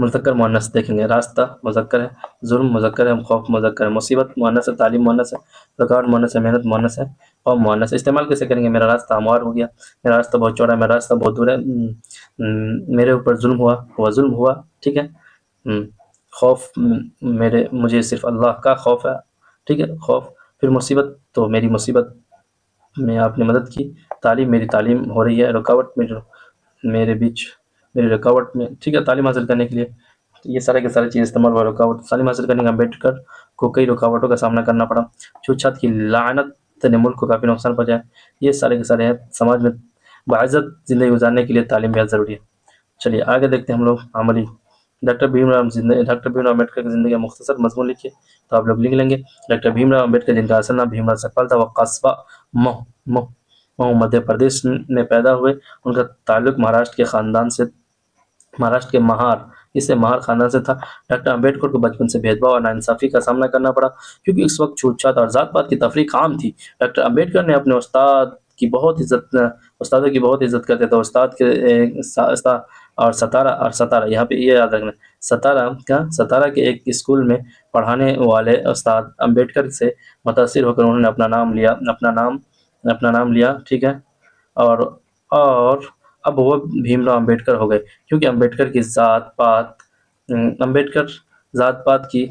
مذکر مؤنث دیکھیں گے. راستہ مذکر ہے، ظلم مذکر ہے، خوف مذکر ہے، مصیبت مؤنث ہے، تعلیم مؤنث ہے، رکاوٹ مؤنث ہے، محنت مؤنث ہے، قوم مؤنث ہے. استعمال کیسے کریں گے؟ میرا راستہ ہموار ہو گیا، میرا راستہ بہت چوڑا ہے، میرا راستہ بہت دور ہے، میرے اوپر ظلم ہوا ظلم ہوا. ٹھیک ہے. خوف مجھے صرف اللہ کا خوف ہے. ٹھیک ہے، خوف. پھر مصیبت تو میری مصیبت میں آپ نے مدد کی. تعلیم میری تعلیم ہو رہی ہے، رکاوٹ میرے بیچ میری رکاوٹ میں. ٹھیک ہے، تعلیم حاصل کرنے کے لیے یہ سارے کے سارے چیز استعمال ہوا. رکاوٹ تعلیم حاصل کرنے کا امبیڈکر کو کئی رکاوٹوں کا سامنا کرنا پڑا. چھوت چھات کی لعنت نے ملک کو کافی نقصان پہنچایا. یہ سارے کے سارے ہیں. سماج میں باعزت زندگی گزارنے کے لیے تعلیم بہت ضروری ہے. چلیے آگے دیکھتے ہیں ہم لوگ عملی. ڈاکٹر بھیم راؤ امبیڈکر کی زندگی کا مختصر مضمون لکھیے. تو آپ لوگ لکھ لیں گے ڈاکٹر بھیم راؤ امبیڈکر جن کا اصل نام بھیم راؤ سکپال تھا، وہ قصبہ مہو مدھیہ پردیش میں پیدا ہوئے. ان کا تعلق مہاراشٹر کے خاندان سے مہاراشٹر کے مہار خاندان سے تھا. ڈاکٹر امبیڈکر کو بچپن سے بھید بھاؤ اور ناانصافی کا سامنا کرنا پڑا کیونکہ اس وقت چھوت چھات اور ذات پات کی تفریق عام تھی. ڈاکٹر امبیڈکر نے اپنے استادوں کی بہت عزت کرتے تھے. استاد کے اور ستارہ یہاں پہ یہ یاد رکھنا، ستارہ کے ایک اسکول میں پڑھانے والے استاد امبیڈکر سے متاثر ہو کر انہوں نے اپنا نام لیا. ٹھیک ہے. اور اب وہ بھیم راؤ امبیڈکر ہو گئے کیونکہ امبیڈکر ذات پات کی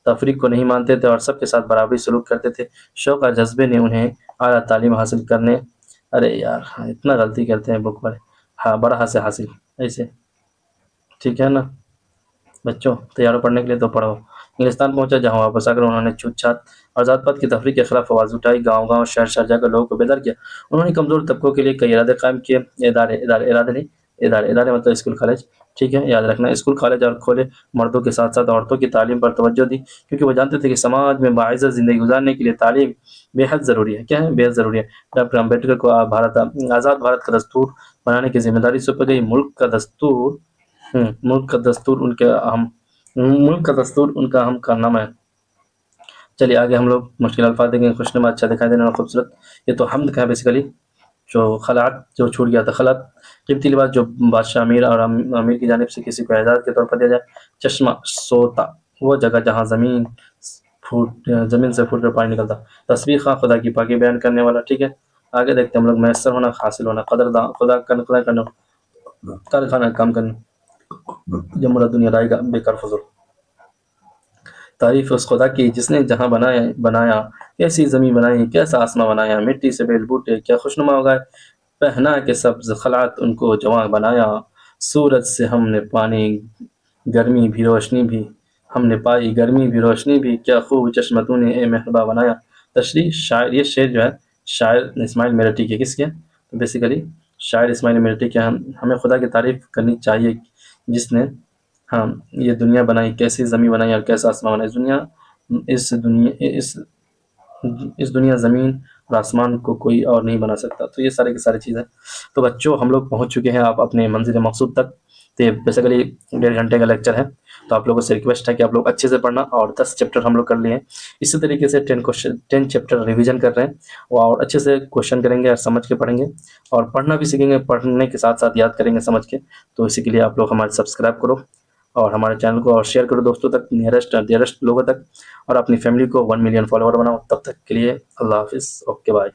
تفریق کو نہیں مانتے تھے اور سب کے ساتھ برابری سلوک کرتے تھے. شوق اور جذبے نے انہیں اعلیٰ تعلیم حاصل کرنے ارے یار اتنا غلطی کرتے ہیں بک والے. ہاں، بڑا سے حاصل ایسے. ٹھیک ہے نا بچوں، تیار ہو پڑھنے کے لیے تو پڑھو. انگلستان پہنچا جہاں واپس آ کر انہوں نے چھوت چھات اور ذات پات کی تفریق کے خلاف آواز اٹھائی. گاؤں گاؤں شہر شہر جا کر لوگوں کو بیدار کیا. انہوں نے کمزور طبقوں کے لیے کئی ادارے قائم کیے. ادارے مطلب اسکول کالج. ٹھیک ہے، یاد رکھنا. اسکول کالج اور کھولے. مردوں کے ساتھ ساتھ عورتوں کی تعلیم پر توجہ دی کیونکہ وہ جانتے تھے کہ سماج میں باعزت زندگی گزارنے کے لیے تعلیم بے حد ضروری ہے. کیا ہے؟ بے حد ضروری ہے. ڈاکٹر امبیڈکر کو آزاد بھارت کا دستور بنانے کی ذمہ داری سونپی گئی. ملک کا دستور ان کا اہم کارنامہ ہے. چلیے آگے ہم لوگ مشکل الفاظ دیکھیں گے. خوشنما، اچھا دکھائی دینے والا، خوبصورت. یہ تو حمد کا ہے بیسیکلی. جو خلعت جو چھوٹ گیا تھا، خلعت قیمتی لباس جو بادشاہ امیر کی جانب سے کسی کو اعزاز کے طور پر دیا جائے. چشمہ، سوتا، وہ جگہ جہاں زمین سے پھوٹ کر پانی نکلتا. تصویر خواہ، خدا کی پاکی بیان کرنے والا. ٹھیک ہے. آگے دیکھتے ہیں ہم لوگ. میسر ہونا، حاصل ہونا، قدرداں، خدا کرنا، کارخانہ کام کرنا. جملہ دنیا رائے گا بیکار فضول. تعریف اس خدا کی جس نے جہاں بنایا، کیسی زمین بنائی، کیسا آسماں بنایا، مٹی سے بیل بوٹے کیا خوشنما اگائے، پہنا کے سبز خلعت ان کو جواں بنایا. سورج سے ہم نے پانی گرمی بھی روشنی بھی ہم نے پائی، گرمی بھی روشنی بھی، کیا خوب چشمہ تو نے اے مہرباں بنایا. تشریح شاعر. یہ شعر جو ہے شاعر اسماعیل میرٹھی کے. کس کے؟ بیسیکلی شاعر اسماعیل میرٹھی کے. ہمیں خدا کی تعریف کرنی چاہیے جس نے یہ دنیا بنائی، کیسی زمین بنائی اور کیسا آسمان بنائی. اس دنیا زمین اور آسمان کو کوئی اور نہیں بنا سکتا. تو یہ سارے کی ساری چیزیں. تو بچوں ہم لوگ پہنچ چکے ہیں آپ اپنے منزل مقصود تک. تو یہ بیسیکلی 1.5 گھنٹے کا لیکچر ہے. تو آپ لوگوں سے ریکویسٹ ہے کہ آپ لوگ اچھے سے پڑھنا. اور 10 چیپٹر ہم لوگ کر لیے ہیں. اسی طریقے سے 10 چیپٹر ریویژن کر رہے ہیں اور اچھے سے کوشچن کریں گے اور سمجھ کے پڑھیں گے اور پڑھنا بھی سیکھیں گے. پڑھنے کے ساتھ ساتھ یاد کریں گے سمجھ کے. تو اسی کے لیے آپ لوگ ہمارے سبسکرائب کرو اور ہمارے چینل کو اور شیئر کرو دوستوں تک، نیئرسٹ لوگوں تک، اور اپنی فیملی کو 1 ملین فالوور بناؤ. تب تک کے لیے اللہ حافظ. Okay bye.